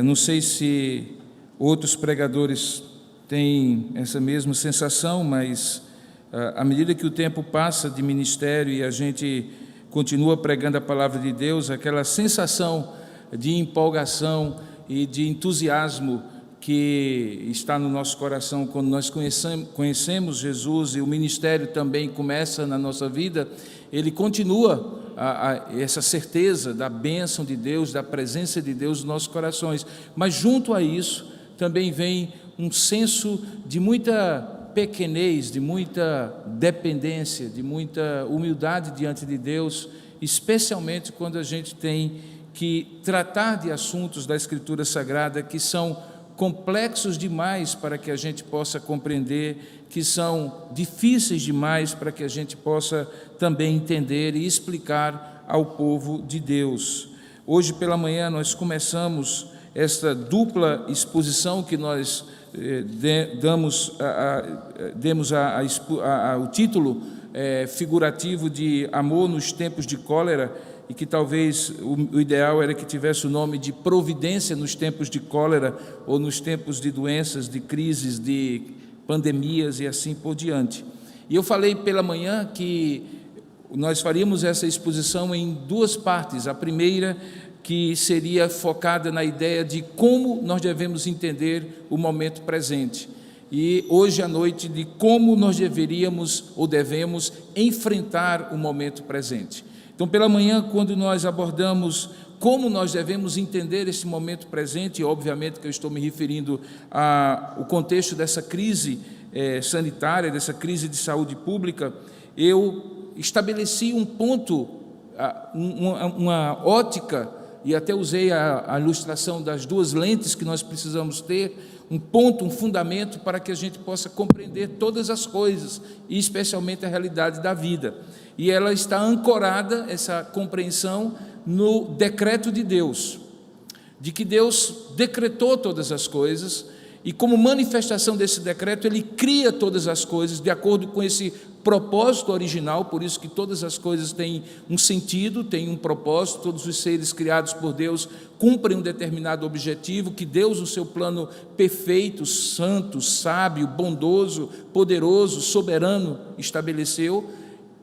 Não sei se outros pregadores têm essa mesma sensação, mas à medida que o tempo passa de ministério e a gente continua pregando a palavra de Deus, aquela sensação de empolgação e de entusiasmo que está no nosso coração quando nós conhecemos Jesus e o ministério também começa na nossa vida, ele continua essa certeza da bênção de Deus, da presença de Deus nos nossos corações, mas junto a isso também vem um senso de muita pequenez, de muita dependência, de muita humildade diante de Deus, especialmente quando a gente tem que tratar de assuntos da Escritura Sagrada que são complexos demais para que a gente possa compreender, que são difíceis demais para que a gente possa também entender e explicar ao povo de Deus. Hoje pela manhã nós começamos esta dupla exposição que nós demos o título figurativo de Amor nos Tempos de Cólera, e que talvez o ideal era que tivesse o nome de Providência nos tempos de cólera, ou nos tempos de doenças, de crises, de pandemias e assim por diante. E eu falei pela manhã que nós faríamos essa exposição em duas partes. A primeira, que seria focada na ideia de como nós devemos entender o momento presente. E hoje à noite, de como nós deveríamos ou devemos enfrentar o momento presente. Então, pela manhã, quando nós abordamos como nós devemos entender esse momento presente, e obviamente que eu estou me referindo ao contexto dessa crise sanitária, dessa crise de saúde pública, eu estabeleci um ponto, uma ótica, e até usei a ilustração das duas lentes que nós precisamos ter, um ponto, um fundamento para que a gente possa compreender todas as coisas, e especialmente a realidade da vida. E ela está ancorada, essa compreensão, no decreto de Deus, de que Deus decretou todas as coisas, e como manifestação desse decreto, Ele cria todas as coisas de acordo com esse propósito original, por isso que todas as coisas têm um sentido, têm um propósito, todos os seres criados por Deus cumprem um determinado objetivo que Deus, no seu plano perfeito, santo, sábio, bondoso, poderoso, soberano, estabeleceu,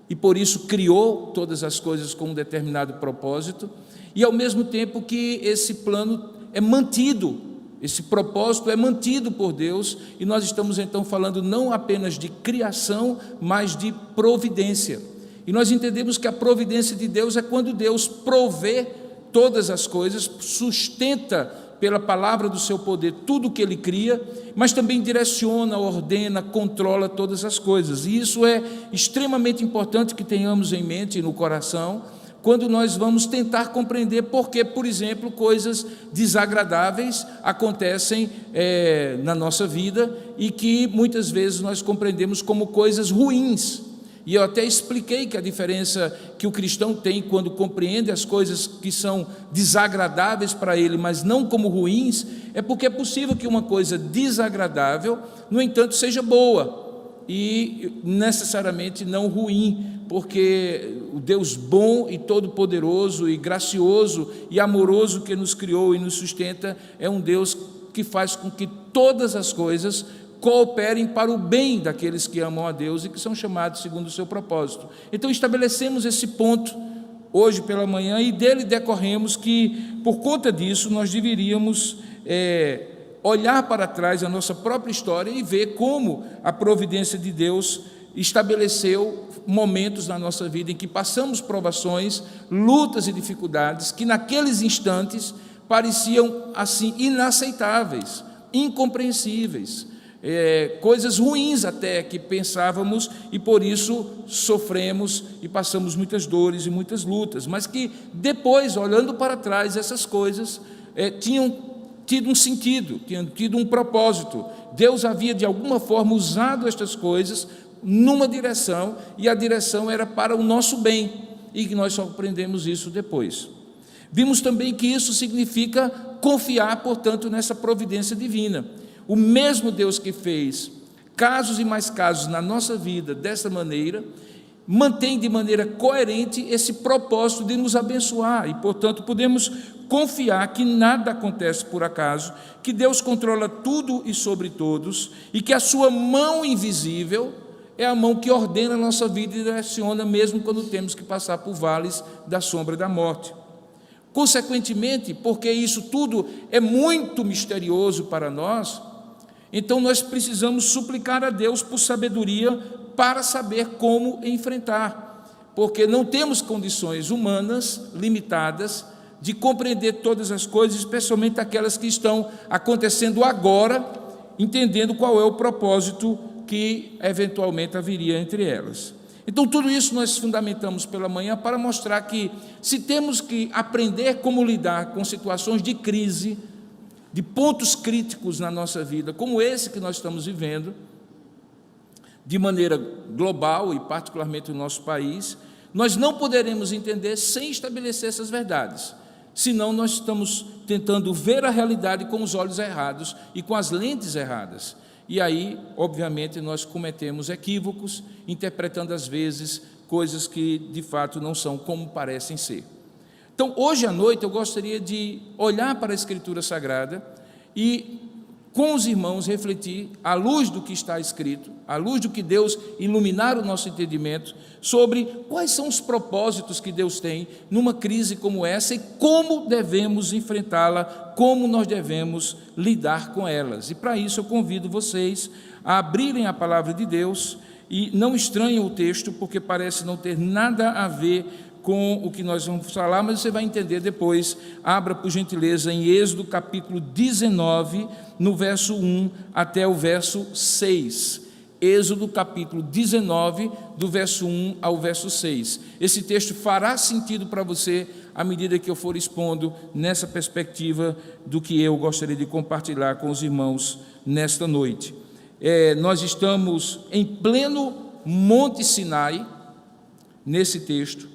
e por isso criou todas as coisas com um determinado propósito, e ao mesmo tempo que esse plano é mantido, esse propósito é mantido por Deus, e nós estamos então falando não apenas de criação, mas de providência. E nós entendemos que a providência de Deus é quando Deus provê todas as coisas, sustenta pela palavra do seu poder tudo o que Ele cria, mas também direciona, ordena, controla todas as coisas. E isso é extremamente importante que tenhamos em mente e no coração, quando nós vamos tentar compreender por que, por exemplo, coisas desagradáveis acontecem na nossa vida e que muitas vezes nós compreendemos como coisas ruins. E eu até expliquei que a diferença que o cristão tem quando compreende as coisas que são desagradáveis para ele, mas não como ruins, é porque é possível que uma coisa desagradável, no entanto, seja boa e necessariamente não ruim, porque o Deus bom e todo-poderoso e gracioso e amoroso que nos criou e nos sustenta é um Deus que faz com que todas as coisas cooperem para o bem daqueles que amam a Deus e que são chamados segundo o seu propósito. Então estabelecemos esse ponto hoje pela manhã e dele decorremos que, por conta disso, nós deveríamos olhar para trás a nossa própria história e ver como a providência de Deus estabeleceu momentos na nossa vida em que passamos provações, lutas e dificuldades que naqueles instantes pareciam assim inaceitáveis, incompreensíveis, coisas ruins até que pensávamos e por isso sofremos e passamos muitas dores e muitas lutas, mas que depois, olhando para trás, essas coisas tinham tido um sentido, tinham tido um propósito. Deus havia de alguma forma usado estas coisas numa direção, e a direção era para o nosso bem, e que nós só aprendemos isso depois. Vimos também que isso significa confiar, portanto, nessa providência divina. O mesmo Deus que fez casos e mais casos na nossa vida dessa maneira, mantém de maneira coerente esse propósito de nos abençoar e, portanto, podemos confiar que nada acontece por acaso, que Deus controla tudo e sobre todos e que a sua mão invisível é a mão que ordena a nossa vida e direciona mesmo quando temos que passar por vales da sombra da morte. Consequentemente, porque isso tudo é muito misterioso para nós, então nós precisamos suplicar a Deus por sabedoria para saber como enfrentar, porque não temos condições humanas limitadas de compreender todas as coisas, especialmente aquelas que estão acontecendo agora, entendendo qual é o propósito que eventualmente haveria entre elas. Então, tudo isso nós fundamentamos pela manhã para mostrar que, se temos que aprender como lidar com situações de crise, de pontos críticos na nossa vida, como esse que nós estamos vivendo, de maneira global e particularmente no nosso país, nós não poderemos entender sem estabelecer essas verdades, senão nós estamos tentando ver a realidade com os olhos errados e com as lentes erradas. E aí, obviamente, nós cometemos equívocos, interpretando às vezes coisas que de fato não são como parecem ser. Então, hoje à noite eu gostaria de olhar para a Escritura Sagrada e, com os irmãos, refletir, à luz do que está escrito, à luz do que Deus iluminar o nosso entendimento, sobre quais são os propósitos que Deus tem numa crise como essa e como devemos enfrentá-la, como nós devemos lidar com elas. E para isso eu convido vocês a abrirem a palavra de Deus e não estranhem o texto, porque parece não ter nada a ver com o que nós vamos falar, mas você vai entender depois. Abra, por gentileza, em Êxodo capítulo 19, no verso 1 até o verso 6. Êxodo capítulo 19, do verso 1 ao verso 6. Esse texto fará sentido para você à medida que eu for expondo nessa perspectiva do que eu gostaria de compartilhar com os irmãos nesta noite. Nós estamos em pleno Monte Sinai, nesse texto,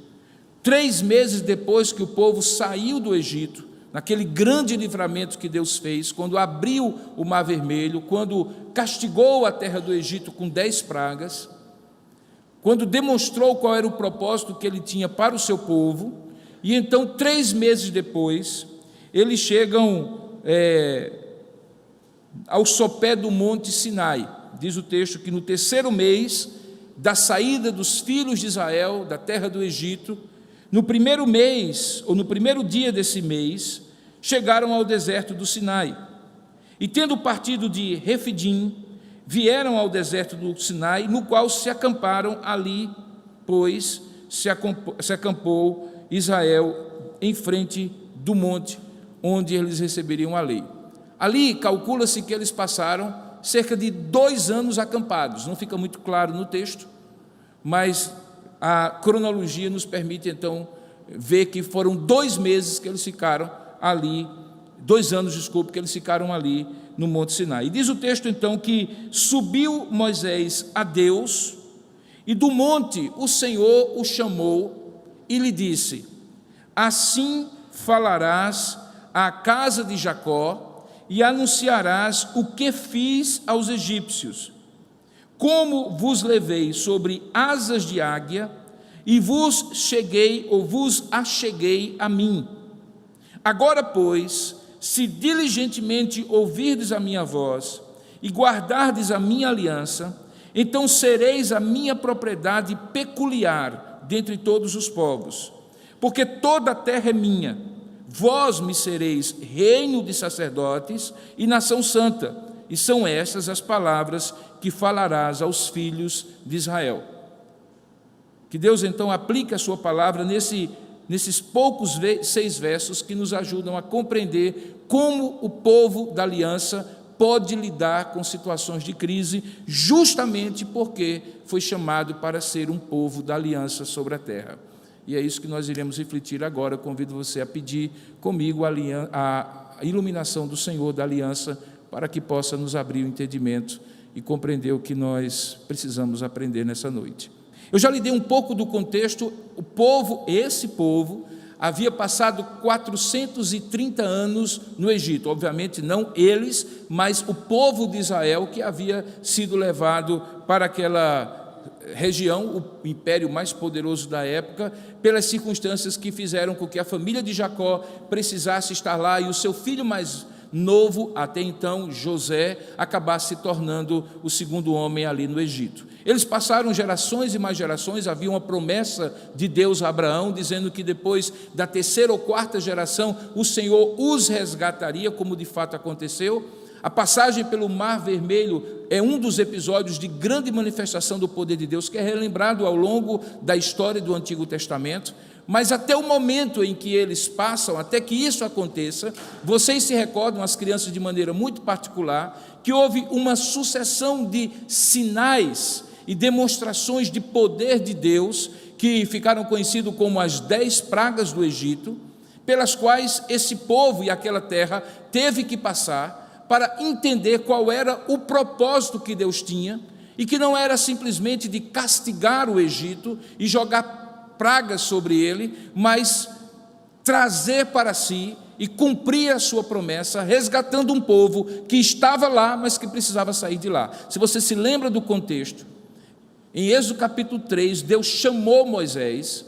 3 meses depois que o povo saiu do Egito, naquele grande livramento que Deus fez, quando abriu o Mar Vermelho, quando castigou a terra do Egito com 10 pragas, quando demonstrou qual era o propósito que ele tinha para o seu povo, e então 3 meses depois, eles chegam ao sopé do Monte Sinai. Diz o texto que no 3º mês da saída dos filhos de Israel da terra do Egito, no 1º mês, ou no 1º dia desse mês, chegaram ao deserto do Sinai. E tendo partido de Refidim, vieram ao deserto do Sinai, no qual se acamparam ali, pois se acampou Israel em frente do monte, onde eles receberiam a lei. Ali, calcula-se que eles passaram cerca de 2 anos acampados. Não fica muito claro no texto, mas a cronologia nos permite, então, ver que foram 2 meses que eles ficaram ali, 2 anos, desculpe, que eles ficaram ali no Monte Sinai. E diz o texto, então, que subiu Moisés a Deus, e do monte o Senhor o chamou e lhe disse: assim falarás à casa de Jacó e anunciarás o que fiz aos egípcios, como vos levei sobre asas de águia e vos acheguei a mim. Agora, pois, se diligentemente ouvirdes a minha voz e guardardes a minha aliança, então sereis a minha propriedade peculiar dentre todos os povos, porque toda a terra é minha. Vós me sereis reino de sacerdotes e nação santa. E são estas as palavras que falarás aos filhos de Israel. Que Deus, então, aplique a sua palavra nesses poucos 6 versos que nos ajudam a compreender como o povo da aliança pode lidar com situações de crise, justamente porque foi chamado para ser um povo da aliança sobre a terra. E é isso que nós iremos refletir agora. Eu convido você a pedir comigo a iluminação do Senhor da aliança, para que possa nos abrir o entendimento e compreender o que nós precisamos aprender nessa noite. Eu já lhe dei um pouco do contexto. Esse povo havia passado 430 anos no Egito, obviamente não eles, mas o povo de Israel que havia sido levado para aquela região, o império mais poderoso da época, pelas circunstâncias que fizeram com que a família de Jacó precisasse estar lá e o seu filho mais novo, até então José, acabasse se tornando o segundo homem ali no Egito. Eles passaram gerações e mais gerações, havia uma promessa de Deus a Abraão, dizendo que depois da terceira ou quarta geração, o Senhor os resgataria, como de fato aconteceu. A passagem pelo Mar Vermelho é um dos episódios de grande manifestação do poder de Deus, que é relembrado ao longo da história do Antigo Testamento, mas até o momento em que eles passam, até que isso aconteça, vocês se recordam, as crianças de maneira muito particular, que houve uma sucessão de sinais e demonstrações de poder de Deus, que ficaram conhecidos como as 10 pragas do Egito, pelas quais esse povo e aquela terra teve que passar para entender qual era o propósito que Deus tinha, e que não era simplesmente de castigar o Egito e jogar pragas sobre ele, mas trazer para si e cumprir a sua promessa, resgatando um povo que estava lá, mas que precisava sair de lá. Se você se lembra do contexto, em Êxodo capítulo 3, Deus chamou Moisés,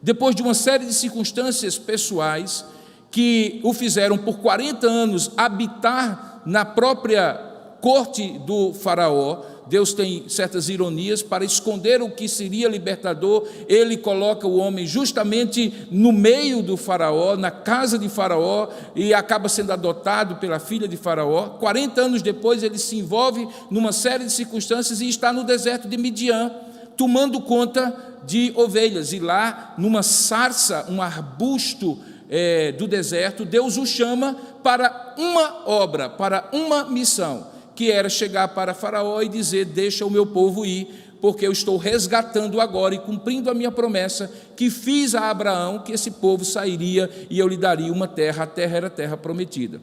depois de uma série de circunstâncias pessoais, que o fizeram por 40 anos habitar na própria corte do faraó. Deus tem certas ironias, para esconder o que seria libertador, ele coloca o homem justamente no meio do faraó, na casa de faraó, e acaba sendo adotado pela filha de faraó. 40 anos depois ele se envolve numa série de circunstâncias e está no deserto de Midian, tomando conta de ovelhas, e lá numa sarça, um arbusto do deserto, Deus o chama para uma obra, para uma missão, que era chegar para Faraó e dizer: deixa o meu povo ir, porque eu estou resgatando agora e cumprindo a minha promessa que fiz a Abraão, que esse povo sairia e eu lhe daria uma terra. A terra era a terra prometida.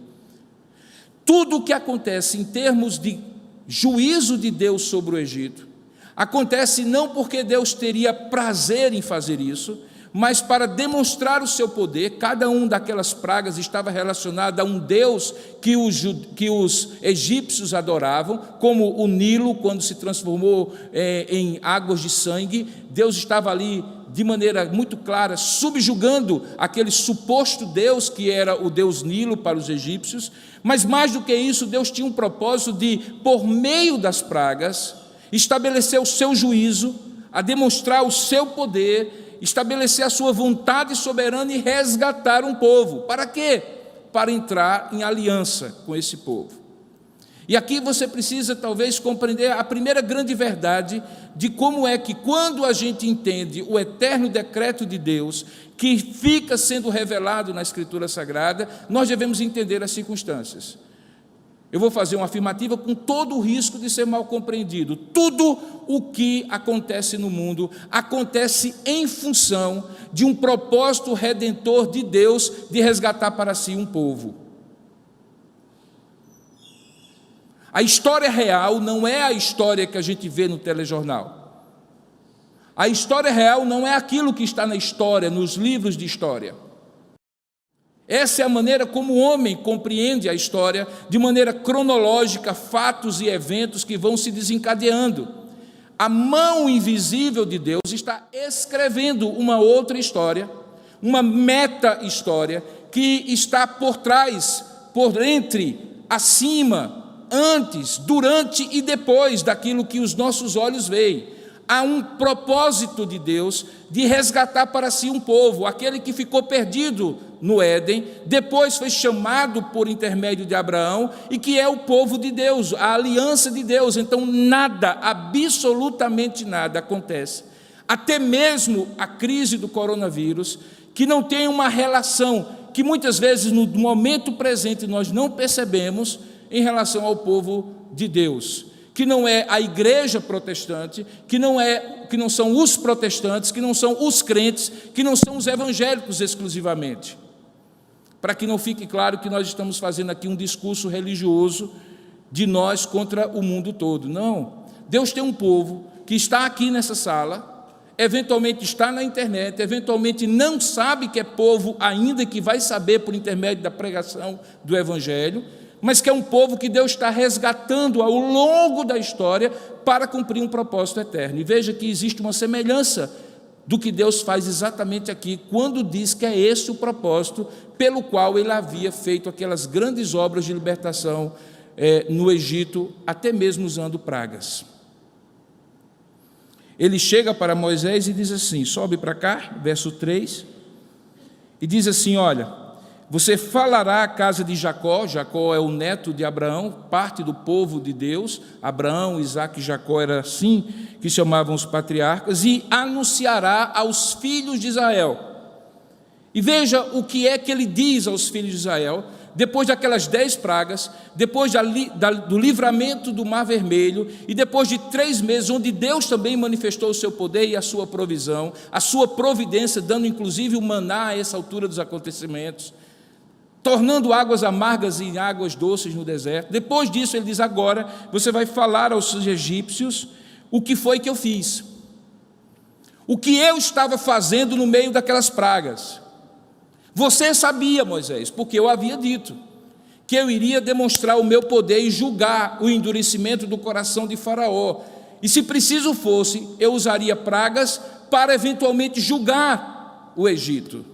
Tudo o que acontece em termos de juízo de Deus sobre o Egito, acontece não porque Deus teria prazer em fazer isso, mas para demonstrar o seu poder. Cada uma daquelas pragas estava relacionada a um Deus que os egípcios adoravam, como o Nilo, quando se transformou em águas de sangue. Deus estava ali de maneira muito clara subjugando aquele suposto Deus que era o Deus Nilo para os egípcios. Mas mais do que isso, Deus tinha um propósito de, por meio das pragas, estabelecer o seu juízo, a demonstrar o seu poder, estabelecer a sua vontade soberana e resgatar um povo. Para quê? Para entrar em aliança com esse povo. E aqui você precisa talvez compreender a primeira grande verdade de como é que, quando a gente entende o eterno decreto de Deus, que fica sendo revelado na Escritura Sagrada, nós devemos entender as circunstâncias. Eu vou fazer uma afirmativa com todo o risco de ser mal compreendido. Tudo o que acontece no mundo acontece em função de um propósito redentor de Deus de resgatar para si um povo. A história real não é a história que a gente vê no telejornal. A história real não é aquilo que está na história, nos livros de história. Essa é a maneira como o homem compreende a história, de maneira cronológica, fatos e eventos que vão se desencadeando. A mão invisível de Deus está escrevendo uma outra história, uma meta-história, que está por trás, por entre, acima, antes, durante e depois daquilo que os nossos olhos veem. Há um propósito de Deus de resgatar para si um povo, aquele que ficou perdido no Éden, depois foi chamado por intermédio de Abraão, e que é o povo de Deus, a aliança de Deus. Então nada, absolutamente nada acontece, até mesmo a crise do coronavírus, que não tem uma relação, que muitas vezes no momento presente nós não percebemos, em relação ao povo de Deus, que não é a igreja protestante, que não são os protestantes, que não são os crentes, que não são os evangélicos exclusivamente. Para que não fique claro que nós estamos fazendo aqui um discurso religioso de nós contra o mundo todo. Não. Deus tem um povo que está aqui nessa sala, eventualmente está na internet, eventualmente não sabe que é povo ainda, que vai saber por intermédio da pregação do Evangelho. mas que é um povo que Deus está resgatando ao longo da história para cumprir um propósito eterno. E veja que existe uma semelhança do que Deus faz exatamente aqui, quando diz que é esse o propósito pelo qual ele havia feito aquelas grandes obras de libertação no Egito, até mesmo usando pragas. Ele chega para Moisés e diz assim, sobe para cá, verso 3, e diz assim, olha, você falará à casa de Jacó, Jacó é o neto de Abraão, parte do povo de Deus, Abraão, Isaque e Jacó era assim que chamavam os patriarcas, e anunciará aos filhos de Israel. E veja o que é que ele diz aos filhos de Israel, depois daquelas 10 pragas, depois do livramento do Mar Vermelho, e depois de 3 meses, onde Deus também manifestou o seu poder e a sua provisão, a sua providência, dando inclusive o maná a essa altura dos acontecimentos, tornando águas amargas em águas doces no deserto. Depois disso ele diz, agora você vai falar aos egípcios o que foi que eu fiz, o que eu estava fazendo no meio daquelas pragas. Você sabia, Moisés, porque eu havia dito que eu iria demonstrar o meu poder e julgar o endurecimento do coração de Faraó, e se preciso fosse, eu usaria pragas para eventualmente julgar o Egito.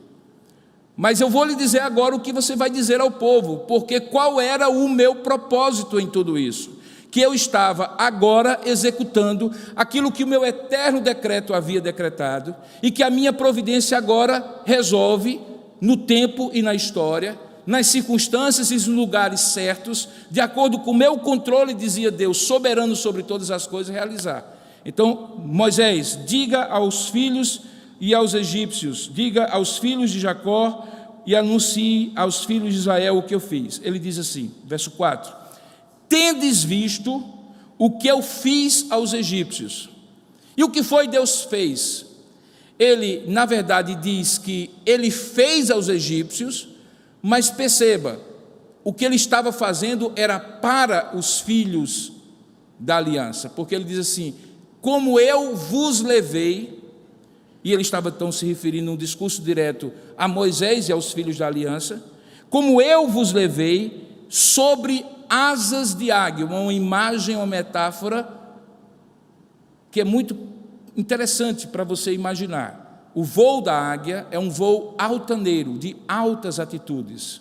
Mas eu vou lhe dizer agora o que você vai dizer ao povo, porque qual era o meu propósito em tudo isso? Que eu estava agora executando aquilo que o meu eterno decreto havia decretado, e que a minha providência agora resolve no tempo e na história, nas circunstâncias e nos lugares certos, de acordo com o meu controle, dizia Deus, soberano sobre todas as coisas, realizar. Então, Moisés, diga aos filhos e aos egípcios, diga aos filhos de Jacó e anuncie aos filhos de Israel o que eu fiz. Ele diz assim, verso 4, tendes visto o que eu fiz aos egípcios. E o que foi Deus fez? Ele, na verdade, diz que ele fez aos egípcios, mas perceba, o que ele estava fazendo era para os filhos da aliança, porque ele diz assim, como eu vos levei. E ele estava então se referindo num discurso direto a Moisés e aos filhos da aliança, como eu vos levei sobre asas de águia, uma imagem, uma metáfora que é muito interessante para você imaginar. O voo da águia é um voo altaneiro, de altas atitudes.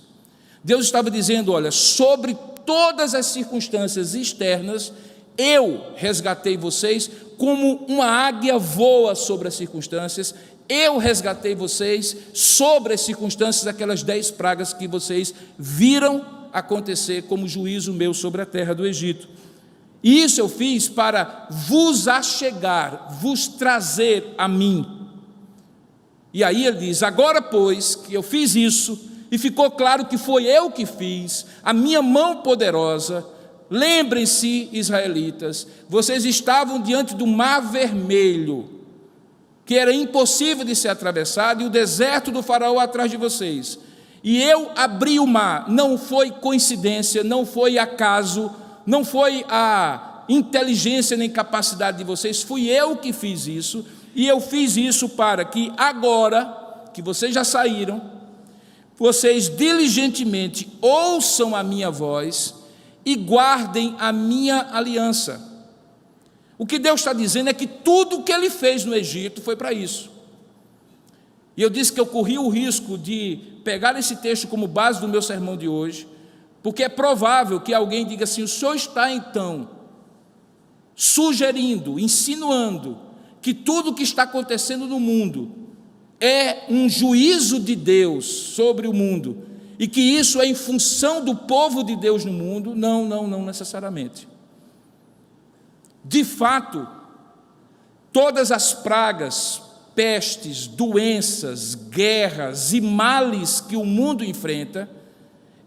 Deus estava dizendo, olha, sobre todas as circunstâncias externas, eu resgatei vocês como uma águia voa sobre as circunstâncias, eu resgatei vocês sobre as circunstâncias daquelas 10 pragas que vocês viram acontecer como juízo meu sobre a terra do Egito. E isso eu fiz para vos achegar, vos trazer a mim. E aí ele diz, agora pois que eu fiz isso, e ficou claro que foi eu que fiz, a minha mão poderosa, lembrem-se, israelitas, vocês estavam diante do Mar Vermelho, que era impossível de ser atravessado, e o deserto do faraó atrás de vocês. E eu abri o mar, não foi coincidência, não foi acaso, não foi a inteligência nem capacidade de vocês, fui eu que fiz isso, e eu fiz isso para que agora, que vocês já saíram, vocês diligentemente ouçam a minha voz e guardem a minha aliança. O que Deus está dizendo é que tudo o que Ele fez no Egito foi para isso. E eu disse que eu corri o risco de pegar esse texto como base do meu sermão de hoje, porque é provável que alguém diga assim, o senhor está então sugerindo, insinuando, que tudo o que está acontecendo no mundo é um juízo de Deus sobre o mundo, e que isso é em função do povo de Deus no mundo? Não necessariamente. De fato, todas as pragas, pestes, doenças, guerras e males que o mundo enfrenta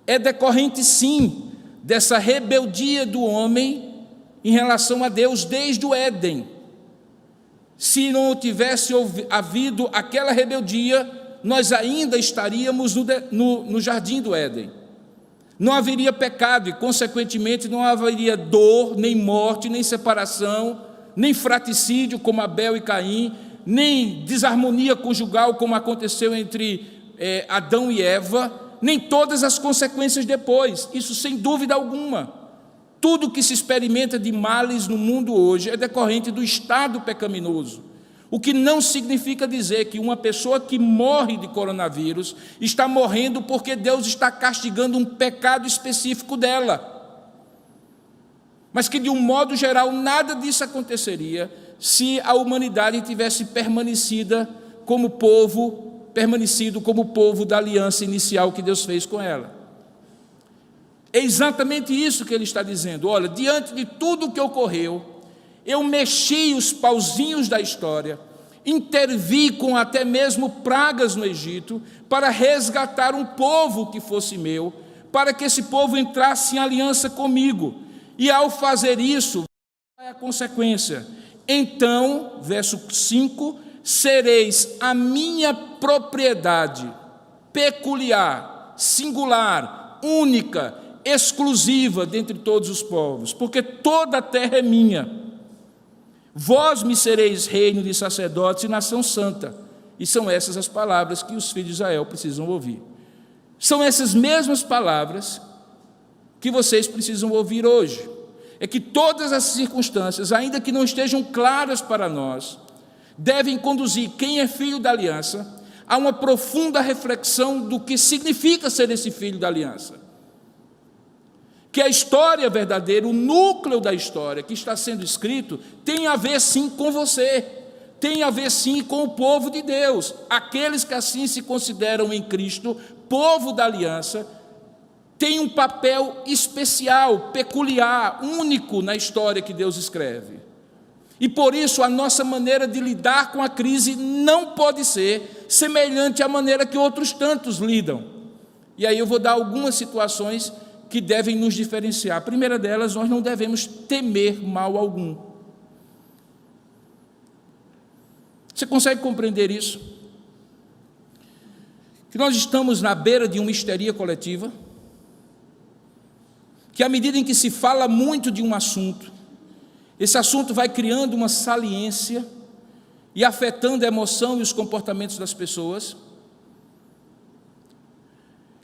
é decorrente, sim, dessa rebeldia do homem em relação a Deus desde o Éden. Se não tivesse havido aquela rebeldia, nós ainda estaríamos no jardim do Éden. Não haveria pecado e, consequentemente, não haveria dor, nem morte, nem separação, nem fratricídio, como Abel e Caim, nem desarmonia conjugal, como aconteceu entre Adão e Eva, nem todas as consequências depois, isso sem dúvida alguma. Tudo que se experimenta de males no mundo hoje é decorrente do estado pecaminoso, o que não significa dizer que uma pessoa que morre de coronavírus está morrendo porque Deus está castigando um pecado específico dela. Mas que, de um modo geral, nada disso aconteceria se a humanidade tivesse permanecido como povo da aliança inicial que Deus fez com ela. É exatamente isso que ele está dizendo. Olha, diante de tudo o que ocorreu, eu mexi os pauzinhos da história, intervi com até mesmo pragas no Egito, para resgatar um povo que fosse meu, para que esse povo entrasse em aliança comigo. E ao fazer isso, qual é a consequência? Então, verso 5, sereis a minha propriedade, peculiar, singular, única, exclusiva dentre todos os povos, porque toda a terra é minha. Vós me sereis reino de sacerdotes e nação santa. E são essas as palavras que os filhos de Israel precisam ouvir. São essas mesmas palavras que vocês precisam ouvir hoje. É que todas as circunstâncias, ainda que não estejam claras para nós, devem conduzir quem é filho da aliança a uma profunda reflexão do que significa ser esse filho da aliança. Que a história verdadeira, o núcleo da história que está sendo escrito, tem a ver sim com você, tem a ver sim com o povo de Deus. Aqueles que assim se consideram em Cristo, povo da aliança, têm um papel especial, peculiar, único na história que Deus escreve. E por isso a nossa maneira de lidar com a crise não pode ser semelhante à maneira que outros tantos lidam. E aí eu vou dar algumas situações que devem nos diferenciar. A primeira delas, nós não devemos temer mal algum. Você consegue compreender isso? Que nós estamos na beira de uma histeria coletiva, que à medida em que se fala muito de um assunto, esse assunto vai criando uma saliência e afetando a emoção e os comportamentos das pessoas,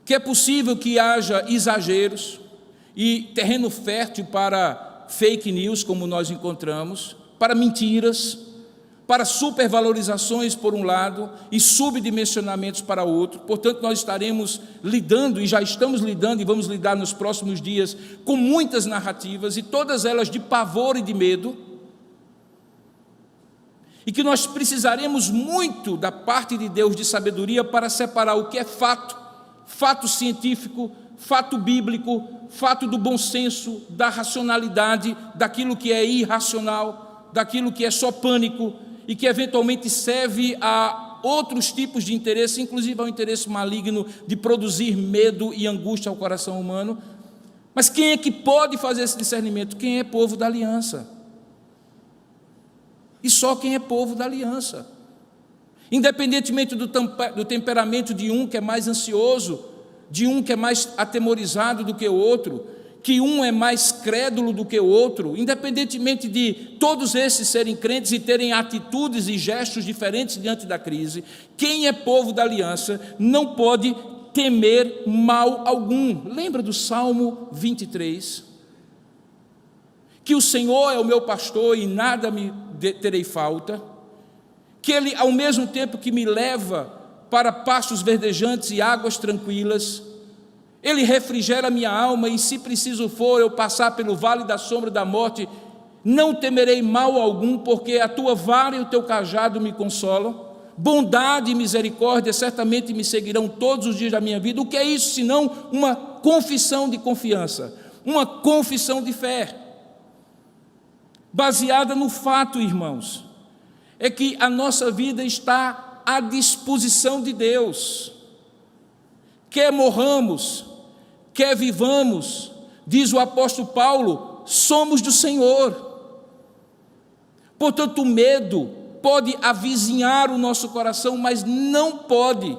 que é possível que haja exageros e terreno fértil para fake news, como nós encontramos, para mentiras, para supervalorizações por um lado e subdimensionamentos para outro. Portanto, nós estaremos lidando, e já estamos lidando, e vamos lidar nos próximos dias, com muitas narrativas, e todas elas de pavor e de medo, e que nós precisaremos muito da parte de Deus de sabedoria para separar o que é fato científico, fato bíblico, fato do bom senso, da racionalidade, daquilo que é irracional, daquilo que é só pânico e que eventualmente serve a outros tipos de interesse, inclusive ao interesse maligno de produzir medo e angústia ao coração humano. Mas quem é que pode fazer esse discernimento? Quem é povo da aliança. E só quem é povo da aliança. Independentemente do temperamento de um que é mais ansioso, de um que é mais atemorizado do que o outro, que um é mais crédulo do que o outro, independentemente de todos esses serem crentes e terem atitudes e gestos diferentes diante da crise, quem é povo da aliança não pode temer mal algum. Lembra do Salmo 23? Que o Senhor é o meu pastor e nada me terei falta, que Ele, ao mesmo tempo que me leva para pastos verdejantes e águas tranquilas, Ele refrigera a minha alma, e se preciso for eu passar pelo vale da sombra da morte, não temerei mal algum, porque a tua vara e o teu cajado me consolam. Bondade e misericórdia certamente me seguirão todos os dias da minha vida. O que é isso senão uma confissão de confiança, uma confissão de fé, baseada no fato, irmãos, é que a nossa vida está à disposição de Deus. Quer morramos, quer vivamos, diz o apóstolo Paulo, somos do Senhor. Portanto, o medo pode avizinhar o nosso coração, mas não pode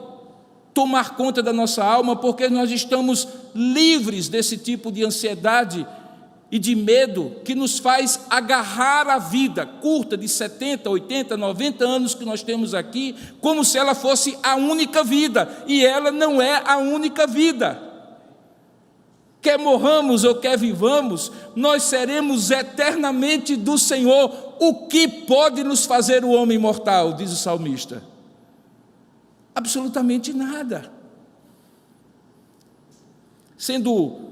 tomar conta da nossa alma, porque nós estamos livres desse tipo de ansiedade e de medo que nos faz agarrar a vida curta de 70, 80, 90 anos que nós temos aqui, como se ela fosse a única vida, e ela não é a única vida. Quer morramos ou quer vivamos, nós seremos eternamente do Senhor. O que pode nos fazer o homem mortal, diz o salmista? Absolutamente nada. Sendo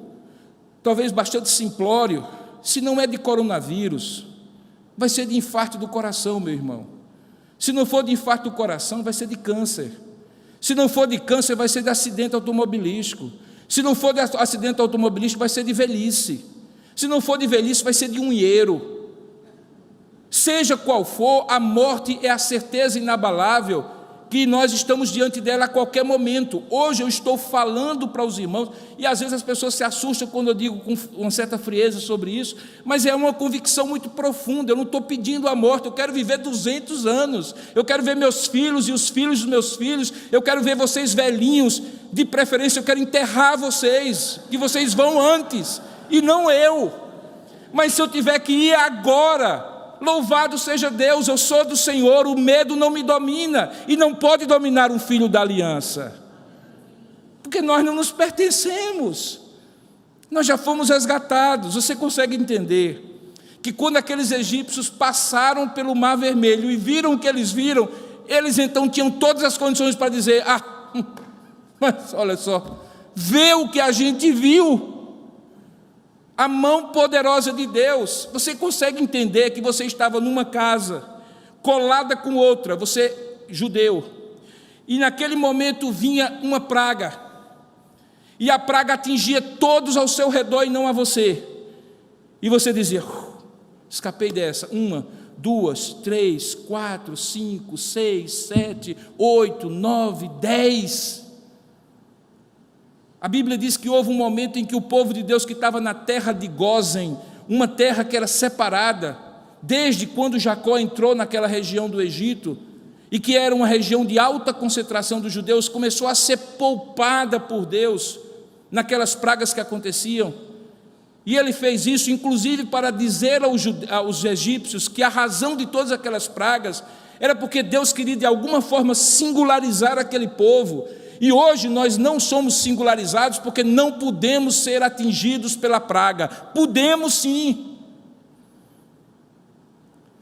talvez bastante simplório, se não é de coronavírus, vai ser de infarto do coração, meu irmão. Se não for de infarto do coração, vai ser de câncer. Se não for de câncer, vai ser de acidente automobilístico. Se não for de acidente automobilístico, vai ser de velhice. Se não for de velhice, vai ser de unheiro. Seja qual for, a morte é a certeza inabalável que nós estamos diante dela a qualquer momento. Hoje eu estou falando para os irmãos, e às vezes as pessoas se assustam quando eu digo com uma certa frieza sobre isso, mas é uma convicção muito profunda. Eu não estou pedindo a morte, eu quero viver 200 anos, eu quero ver meus filhos e os filhos dos meus filhos, eu quero ver vocês velhinhos, de preferência eu quero enterrar vocês, que vocês vão antes, e não eu. Mas se eu tiver que ir agora, louvado seja Deus, eu sou do Senhor, o medo não me domina, e não pode dominar um filho da aliança, porque nós não nos pertencemos, nós já fomos resgatados. Você consegue entender que quando aqueles egípcios passaram pelo Mar Vermelho e viram o que eles viram, eles então tinham todas as condições para dizer: mas olha só, vê o que a gente viu, a mão poderosa de Deus. Você consegue entender que você estava numa casa, colada com outra, você judeu, e naquele momento vinha uma praga, e a praga atingia todos ao seu redor e não a você, e você dizia: escapei dessa. 1, 2, 3, 4, 5, 6, 7, 8, 9, 10. A Bíblia diz que houve um momento em que o povo de Deus que estava na terra de Gósen, uma terra que era separada, desde quando Jacó entrou naquela região do Egito, e que era uma região de alta concentração dos judeus, começou a ser poupada por Deus naquelas pragas que aconteciam. E ele fez isso, inclusive, para dizer aos egípcios que a razão de todas aquelas pragas era porque Deus queria, de alguma forma, singularizar aquele povo. E hoje nós não somos singularizados porque não podemos ser atingidos pela praga. Podemos sim.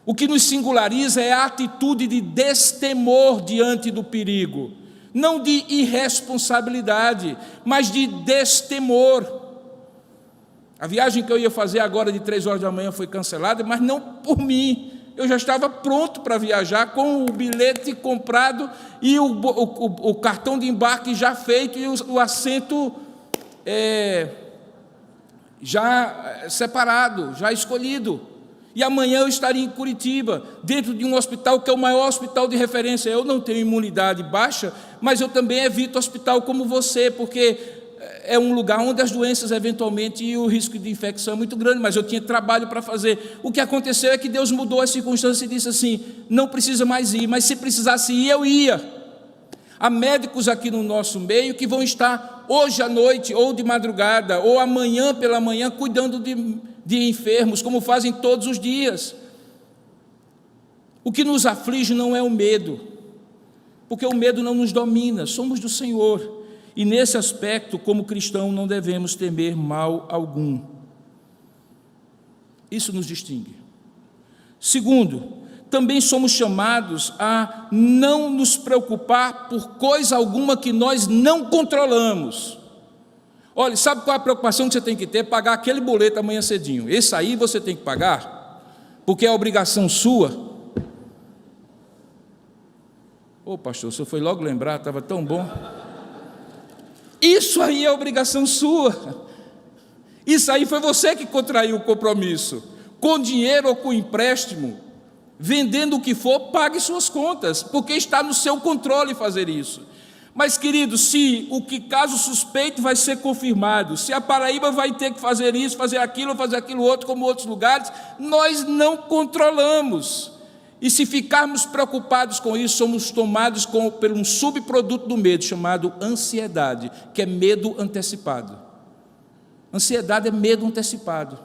O que nos singulariza é a atitude de destemor diante do perigo, não de irresponsabilidade, mas de destemor. A viagem que eu ia fazer agora de 3 horas da manhã foi cancelada, mas não por mim. Eu já estava pronto para viajar, com o bilhete comprado e o cartão de embarque já feito, e o assento já separado, já escolhido. E amanhã eu estaria em Curitiba, dentro de um hospital que é o maior hospital de referência. Eu não tenho imunidade baixa, mas eu também evito hospital como você, porque é um lugar onde as doenças, eventualmente, e o risco de infecção é muito grande, mas eu tinha trabalho para fazer. O que aconteceu é que Deus mudou as circunstâncias e disse assim: não precisa mais ir, mas se precisasse ir, eu ia. Há médicos aqui no nosso meio que vão estar hoje à noite, ou de madrugada, ou amanhã pela manhã, cuidando de enfermos, como fazem todos os dias. O que nos aflige não é o medo, porque o medo não nos domina, somos do Senhor. E nesse aspecto, como cristão, não devemos temer mal algum. Isso nos distingue. Segundo, também somos chamados a não nos preocupar por coisa alguma que nós não controlamos. Olha, sabe qual é a preocupação que você tem que ter? Pagar aquele boleto amanhã cedinho. Esse aí você tem que pagar, porque é obrigação sua. Ô pastor, o senhor foi logo lembrar, estava tão bom. Isso aí é obrigação sua. Isso aí foi você que contraiu o compromisso. Com dinheiro ou com empréstimo, vendendo o que for, pague suas contas, porque está no seu controle fazer isso. Mas, querido, se o que caso suspeito vai ser confirmado, se a Paraíba vai ter que fazer isso, fazer aquilo outro, como outros lugares, nós não controlamos. E se ficarmos preocupados com isso, somos tomados por um subproduto do medo, chamado ansiedade, que é medo antecipado. Ansiedade é medo antecipado.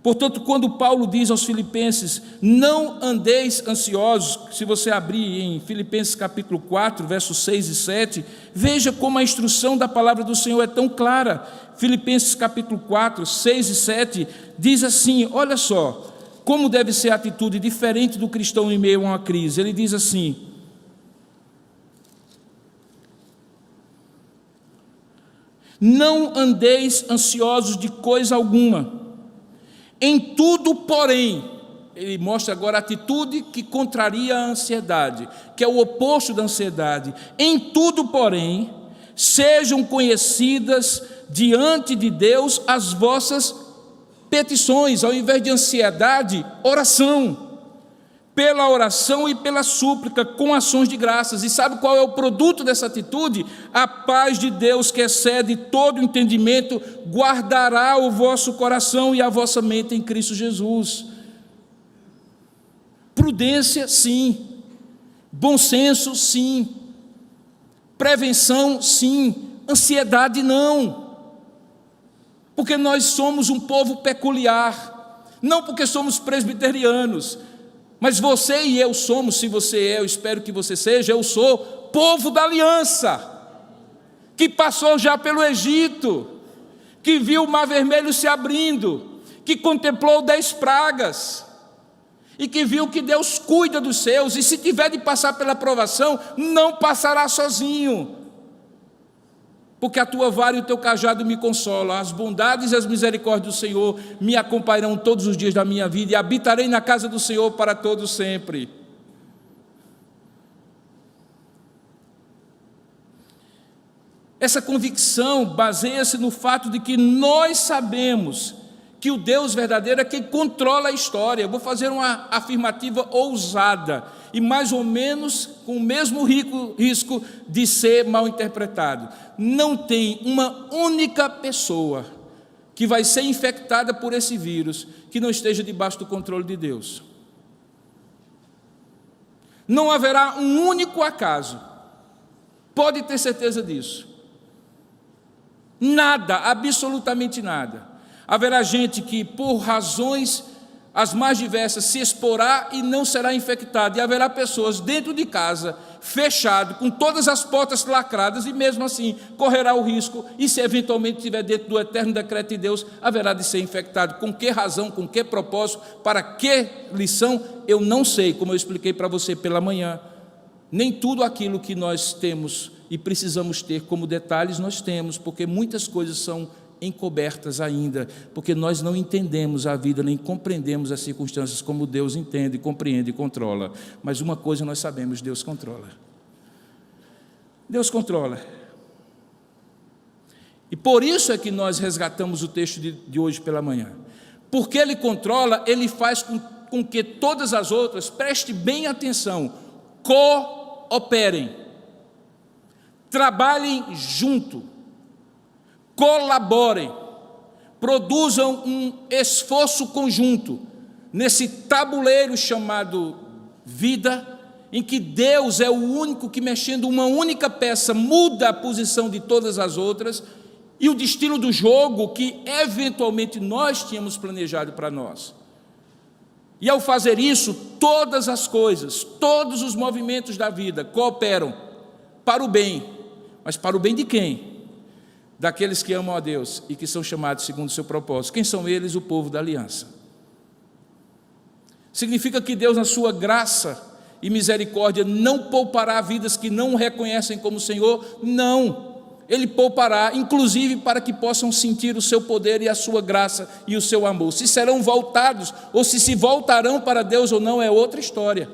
Portanto, quando Paulo diz aos filipenses, não andeis ansiosos, se você abrir em Filipenses capítulo 4, versos 6 e 7, veja como a instrução da palavra do Senhor é tão clara. Filipenses capítulo 4, 6 e 7, diz assim, olha só, como deve ser a atitude diferente do cristão em meio a uma crise. Ele diz assim, não andeis ansiosos de coisa alguma, em tudo, porém, ele mostra agora a atitude que contraria a ansiedade, que é o oposto da ansiedade. Em tudo, porém, sejam conhecidas diante de Deus as vossas petições, ao invés de ansiedade, oração. Pela oração e pela súplica, com ações de graças. E sabe qual é o produto dessa atitude? A paz de Deus, que excede todo entendimento, guardará o vosso coração e a vossa mente em Cristo Jesus. Prudência, sim. Bom senso, sim. Prevenção, sim. Ansiedade, não. Porque nós somos um povo peculiar. Não porque somos presbiterianos, mas você e eu somos, se você é, eu espero que você seja, eu sou povo da aliança, que passou já pelo Egito, que viu o Mar Vermelho se abrindo, que contemplou 10 pragas, e que viu que Deus cuida dos seus, e se tiver de passar pela provação, não passará sozinho, porque a tua vara e o teu cajado me consolam. As bondades e as misericórdias do Senhor me acompanharão todos os dias da minha vida, e habitarei na casa do Senhor para todo sempre. Essa convicção baseia-se no fato de que nós sabemos que o Deus verdadeiro é quem controla a história. Eu vou fazer uma afirmativa ousada, e mais ou menos com o mesmo risco de ser mal interpretado. Não tem uma única pessoa que vai ser infectada por esse vírus que não esteja debaixo do controle de Deus. Não haverá um único acaso, pode ter certeza disso. Nada, absolutamente nada. Haverá gente que, por razões as mais diversas, se exporá e não será infectado. E haverá pessoas dentro de casa, fechado, com todas as portas lacradas, e mesmo assim correrá o risco, e se eventualmente estiver dentro do eterno decreto de Deus, haverá de ser infectado. Com que razão, com que propósito, para que lição, eu não sei, como eu expliquei para você pela manhã. Nem tudo aquilo que nós temos e precisamos ter como detalhes, nós temos, porque muitas coisas são encobertas ainda, porque nós não entendemos a vida, nem compreendemos as circunstâncias como Deus entende, compreende e controla. Mas uma coisa nós sabemos, Deus controla. Deus controla. E por isso é que nós resgatamos o texto de hoje pela manhã. Porque Ele controla, Ele faz com que todas as outras, preste bem atenção, cooperem, trabalhem junto, colaborem, produzam um esforço conjunto nesse tabuleiro chamado vida, em que Deus é o único que, mexendo uma única peça, muda a posição de todas as outras e o destino do jogo que eventualmente nós tínhamos planejado para nós. E ao fazer isso, todas as coisas, todos os movimentos da vida cooperam para o bem. Mas para o bem de quem? Daqueles que amam a Deus e que são chamados segundo o seu propósito. Quem são eles? O povo da aliança. Significa que Deus, na sua graça e misericórdia, não poupará vidas que não o reconhecem como Senhor? Não. Ele poupará, inclusive para que possam sentir o seu poder e a sua graça e o seu amor. Se serão voltados ou se voltarão para Deus ou não é outra história.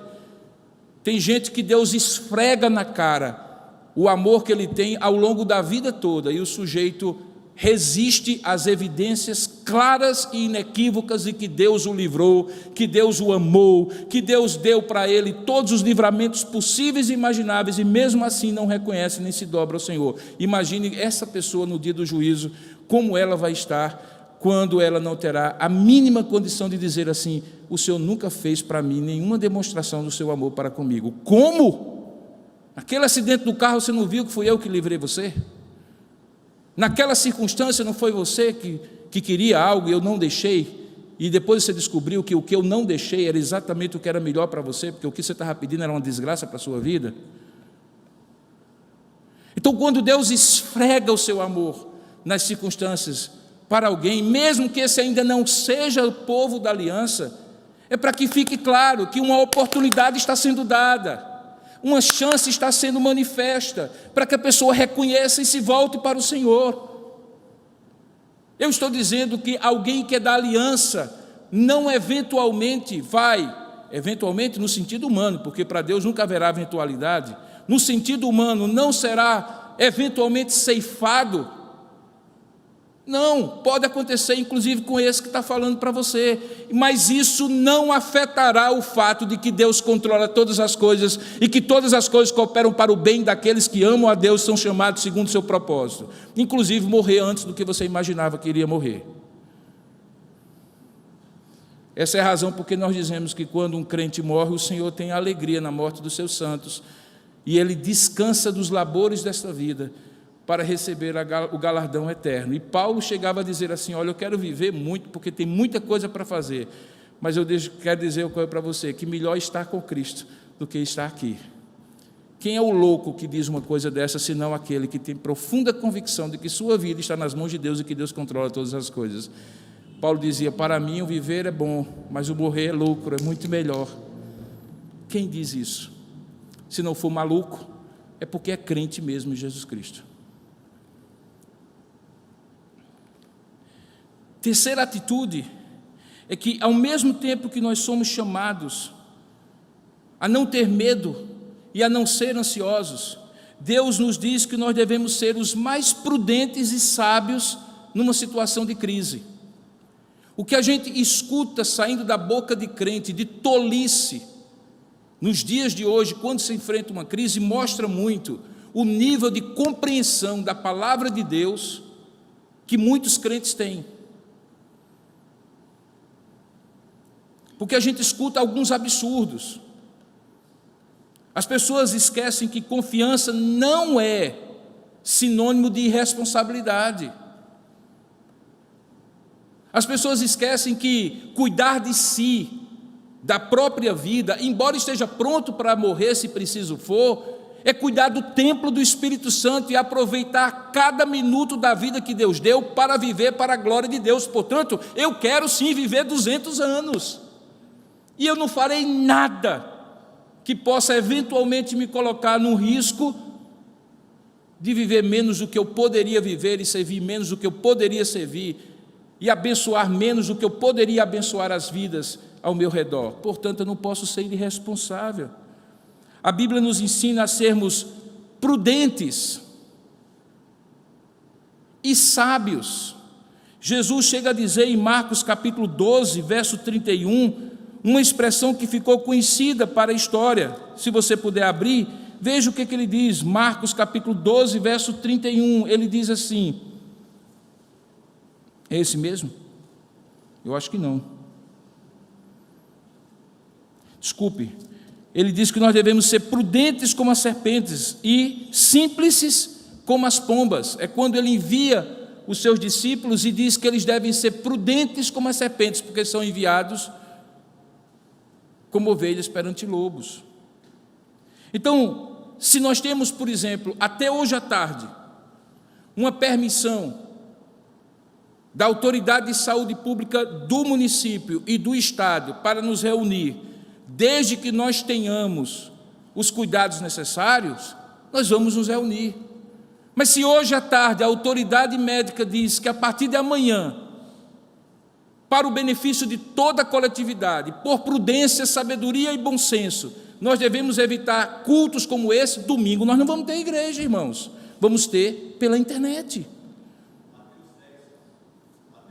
Tem gente que Deus esfrega na cara o amor que ele tem ao longo da vida toda, e o sujeito resiste às evidências claras e inequívocas de que Deus o livrou, que Deus o amou, que Deus deu para ele todos os livramentos possíveis e imagináveis, e mesmo assim não reconhece nem se dobra ao Senhor. Imagine essa pessoa no dia do juízo, como ela vai estar quando ela não terá a mínima condição de dizer assim: o Senhor nunca fez para mim nenhuma demonstração do seu amor para comigo. Como? Naquele acidente do carro você não viu que fui eu que livrei você? Naquela circunstância não foi você que queria algo e eu não deixei? e depois você descobriu que o que eu não deixei era exatamente o que era melhor para você, porque o que você estava pedindo era uma desgraça para a sua vida? Então, quando Deus esfrega o seu amor nas circunstâncias para alguém, mesmo que esse ainda não seja o povo da aliança, é para que fique claro que uma oportunidade está sendo dada, uma chance está sendo manifesta, para que a pessoa reconheça e se volte para o Senhor. Eu estou dizendo que alguém que é da aliança não eventualmente no sentido humano, porque para Deus nunca haverá eventualidade, no sentido humano não será eventualmente ceifado. Não, pode acontecer inclusive com esse que está falando para você, mas isso não afetará o fato de que Deus controla todas as coisas e que todas as coisas cooperam para o bem daqueles que amam a Deus, são chamados segundo o seu propósito, inclusive morrer antes do que você imaginava que iria morrer. Essa é a razão porque nós dizemos que quando um crente morre, o Senhor tem alegria na morte dos seus santos, e ele descansa dos labores desta vida para receber o galardão eterno. E Paulo chegava a dizer assim: olha, eu quero viver muito, porque tem muita coisa para fazer, mas eu quero dizer uma coisa para você, que melhor estar com Cristo do que estar aqui. Quem é o louco que diz uma coisa dessa, senão aquele que tem profunda convicção de que sua vida está nas mãos de Deus e que Deus controla todas as coisas? Paulo dizia: para mim o viver é bom, mas o morrer é lucro, é muito melhor. Quem diz isso? Se não for maluco, é porque é crente mesmo em Jesus Cristo. Terceira atitude é que, ao mesmo tempo que nós somos chamados a não ter medo e a não ser ansiosos, Deus nos diz que nós devemos ser os mais prudentes e sábios numa situação de crise. O que a gente escuta saindo da boca de crente, de tolice, nos dias de hoje, quando se enfrenta uma crise, mostra muito o nível de compreensão da palavra de Deus que muitos crentes têm. Porque a gente escuta alguns absurdos. As pessoas esquecem que confiança não é sinônimo de irresponsabilidade. As pessoas esquecem que cuidar de si, da própria vida, embora esteja pronto para morrer se preciso for, é cuidar do templo do Espírito Santo e aproveitar cada minuto da vida que Deus deu para viver para a glória de Deus. Portanto, eu quero sim viver 200 anos, e eu não farei nada que possa eventualmente me colocar num risco de viver menos do que eu poderia viver e servir menos do que eu poderia servir e abençoar menos do que eu poderia abençoar as vidas ao meu redor. Portanto, eu não posso ser irresponsável. A Bíblia nos ensina a sermos prudentes e sábios. Jesus chega a dizer em Marcos capítulo 12, verso 31, uma expressão que ficou conhecida para a história. Se você puder abrir, veja o que ele diz. Marcos capítulo 12, verso 31, ele diz assim, é esse mesmo? Eu acho que não. Desculpe. Ele diz que nós devemos ser prudentes como as serpentes e simples como as pombas. É quando ele envia os seus discípulos e diz que eles devem ser prudentes como as serpentes, porque são enviados como ovelhas perante lobos. Então, se nós temos, por exemplo, até hoje à tarde, uma permissão da autoridade de saúde pública do município e do estado para nos reunir, desde que nós tenhamos os cuidados necessários, nós vamos nos reunir. Mas se hoje à tarde a autoridade médica diz que a partir de amanhã, para o benefício de toda a coletividade, por prudência, sabedoria e bom senso, nós devemos evitar cultos como esse, domingo nós não vamos ter igreja, irmãos, vamos ter pela internet.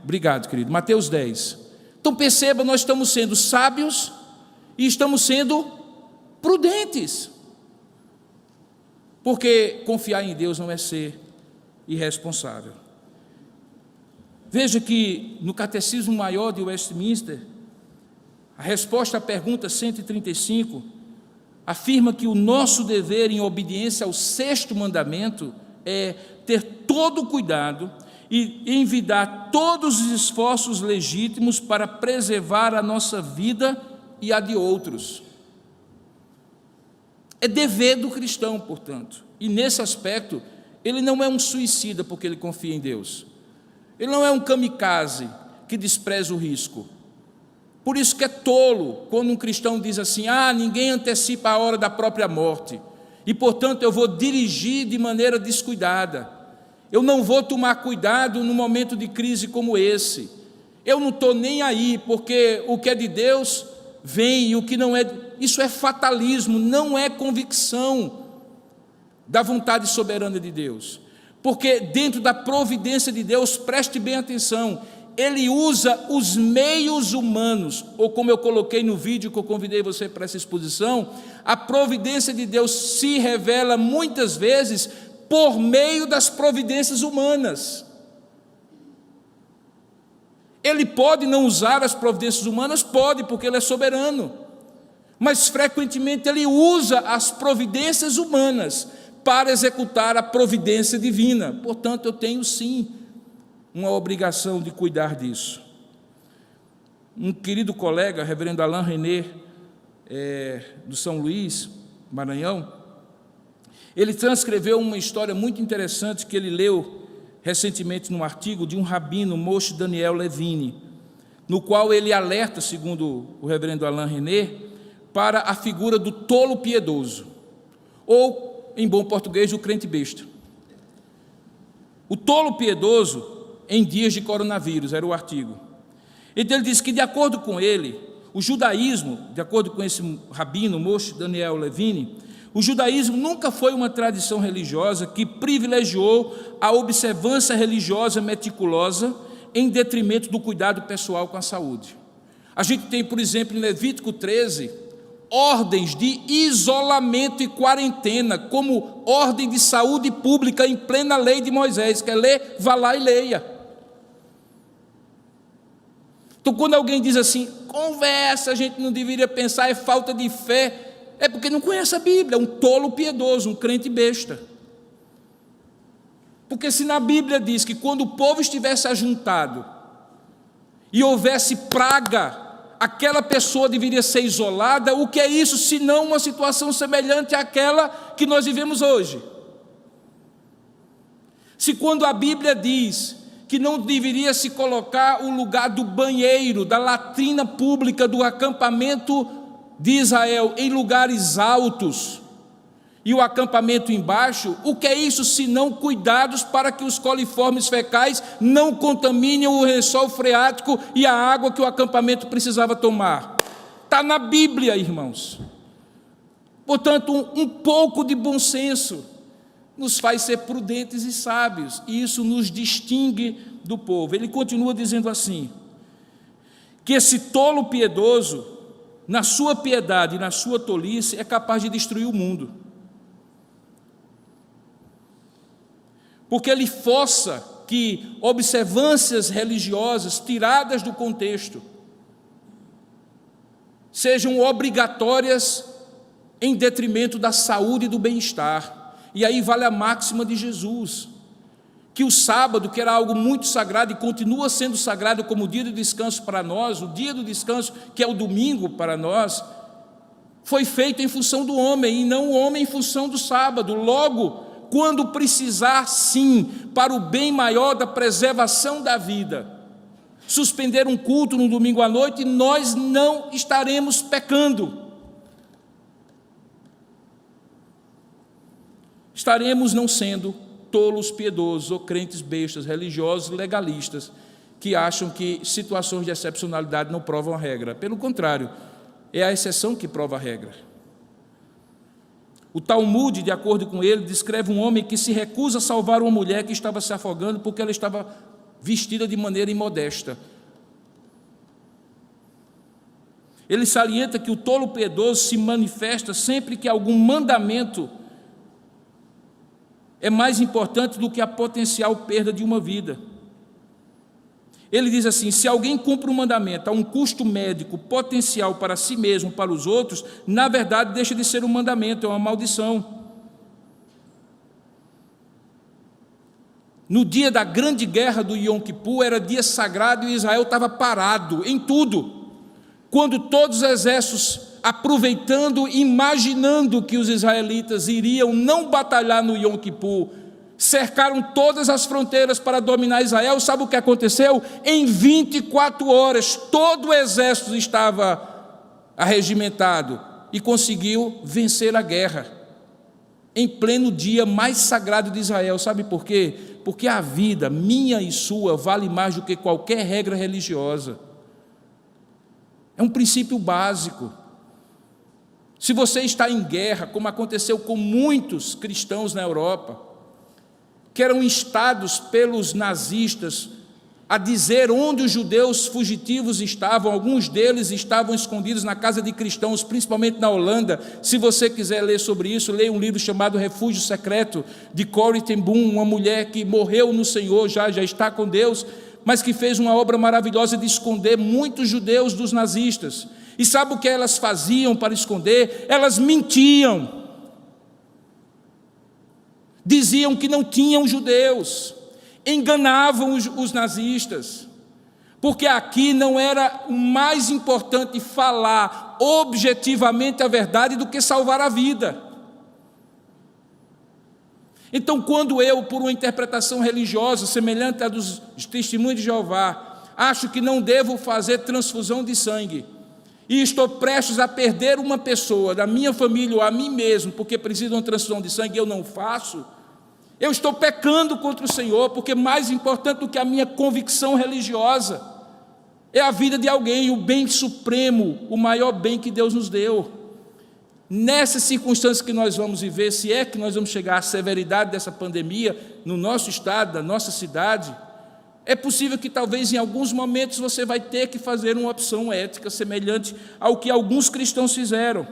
Obrigado, querido. Mateus 10. Então perceba, nós estamos sendo sábios e estamos sendo prudentes, porque confiar em Deus não é ser irresponsável. Veja que no Catecismo Maior de Westminster, a resposta à pergunta 135 afirma que o nosso dever em obediência ao 6º mandamento é ter todo o cuidado e envidar todos os esforços legítimos para preservar a nossa vida e a de outros. É dever do cristão, portanto, e nesse aspecto, ele não é um suicida porque ele confia em Deus, ele não é um kamikaze que despreza o risco. Por isso que é tolo quando um cristão diz assim: ninguém antecipa a hora da própria morte, e portanto eu vou dirigir de maneira descuidada, eu não vou tomar cuidado num momento de crise como esse, eu não estou nem aí, porque o que é de Deus vem e o que não é. Isso é fatalismo, não é convicção da vontade soberana de Deus, porque dentro da providência de Deus, preste bem atenção, Ele usa os meios humanos, ou como eu coloquei no vídeo que eu convidei você para essa exposição, a providência de Deus se revela muitas vezes por meio das providências humanas. Ele pode não usar as providências humanas? Pode, porque Ele é soberano, mas frequentemente Ele usa as providências humanas para executar a providência divina. Portanto, eu tenho sim uma obrigação de cuidar disso. Um querido colega, reverendo Alain René, do São Luís, Maranhão, ele transcreveu uma história muito interessante que ele leu recentemente num artigo de um rabino, Moshe Daniel Levine, no qual ele alerta, segundo o reverendo Alain René, para a figura do tolo piedoso, ou, em bom português, o crente besta. O tolo piedoso em dias de coronavírus, era o artigo. Então ele diz que, de acordo com ele, o judaísmo, de acordo com esse rabino, Moshe Daniel Levine, o judaísmo nunca foi uma tradição religiosa que privilegiou a observância religiosa meticulosa em detrimento do cuidado pessoal com a saúde. A gente tem, por exemplo, em Levítico 13, ordens de isolamento e quarentena, como ordem de saúde pública em plena lei de Moisés. Quer ler? Vá lá e leia. Então, quando alguém diz assim, conversa, a gente não deveria pensar, é falta de fé, é porque não conhece a Bíblia, é um tolo piedoso, um crente besta. Porque se na Bíblia diz que quando o povo estivesse ajuntado e houvesse praga, aquela pessoa deveria ser isolada, o que é isso senão uma situação semelhante àquela que nós vivemos hoje? Se quando a Bíblia diz que não deveria se colocar o lugar do banheiro, da latrina pública, do acampamento de Israel em lugares altos e o acampamento embaixo, o que é isso senão cuidados para que os coliformes fecais não contaminem o lençol freático e a água que o acampamento precisava tomar? Está na Bíblia, irmãos. Portanto, um pouco de bom senso nos faz ser prudentes e sábios, e isso nos distingue do povo. Ele continua dizendo assim, que esse tolo piedoso, na sua piedade e na sua tolice, é capaz de destruir o mundo. Porque ele força que observâncias religiosas tiradas do contexto sejam obrigatórias em detrimento da saúde e do bem-estar. E aí vale a máxima de Jesus, que o sábado, que era algo muito sagrado e continua sendo sagrado como dia de descanso para nós, o dia do descanso, que é o domingo para nós, foi feito em função do homem e não o homem em função do sábado. Logo, quando precisar, sim, para o bem maior da preservação da vida, suspender um culto no domingo à noite, nós não estaremos pecando. Estaremos não sendo tolos piedosos ou crentes bestas, religiosos, legalistas, que acham que situações de excepcionalidade não provam a regra. Pelo contrário, é a exceção que prova a regra. O Talmud, de acordo com ele, descreve um homem que se recusa a salvar uma mulher que estava se afogando porque ela estava vestida de maneira imodesta. Ele salienta que o tolo piedoso se manifesta sempre que algum mandamento é mais importante do que a potencial perda de uma vida. Ele diz assim, se alguém cumpre um mandamento a um custo médico potencial para si mesmo, para os outros, na verdade deixa de ser um mandamento, é uma maldição. no dia da grande guerra do Yom Kippur, era dia sagrado e Israel estava parado em tudo. Quando todos os exércitos, aproveitando, imaginando que os israelitas iriam não batalhar no Yom Kippur, cercaram todas as fronteiras para dominar Israel, sabe o que aconteceu? Em 24 horas, todo o exército estava arregimentado e conseguiu vencer a guerra, em pleno dia mais sagrado de Israel. Sabe por quê? Porque a vida minha e sua vale mais do que qualquer regra religiosa. É um princípio básico. Se você está em guerra, como aconteceu com muitos cristãos na Europa, que eram instados pelos nazistas a dizer onde os judeus fugitivos estavam, alguns deles estavam escondidos na casa de cristãos, principalmente na Holanda. Se você quiser ler sobre isso, leia um livro chamado Refúgio Secreto, de Corrie ten Boom, uma mulher que morreu no Senhor, já está com Deus, mas que fez uma obra maravilhosa de esconder muitos judeus dos nazistas. E sabe o que elas faziam para esconder? Elas mentiam. Diziam que não tinham judeus, enganavam os nazistas, porque aqui não era o mais importante falar objetivamente a verdade do que salvar a vida. Então, quando eu, por uma interpretação religiosa semelhante à dos Testemunhos de Jeová, acho que não devo fazer transfusão de sangue, e estou prestes a perder uma pessoa da minha família ou a mim mesmo, porque precisa de uma transfusão de sangue, eu não faço, eu estou pecando contra o Senhor, porque mais importante do que a minha convicção religiosa é a vida de alguém, o bem supremo, o maior bem que Deus nos deu. Nessas circunstâncias que nós vamos viver, se é que nós vamos chegar à severidade dessa pandemia, no nosso estado, na nossa cidade, é possível que talvez em alguns momentos você vai ter que fazer uma opção ética semelhante ao que alguns cristãos fizeram.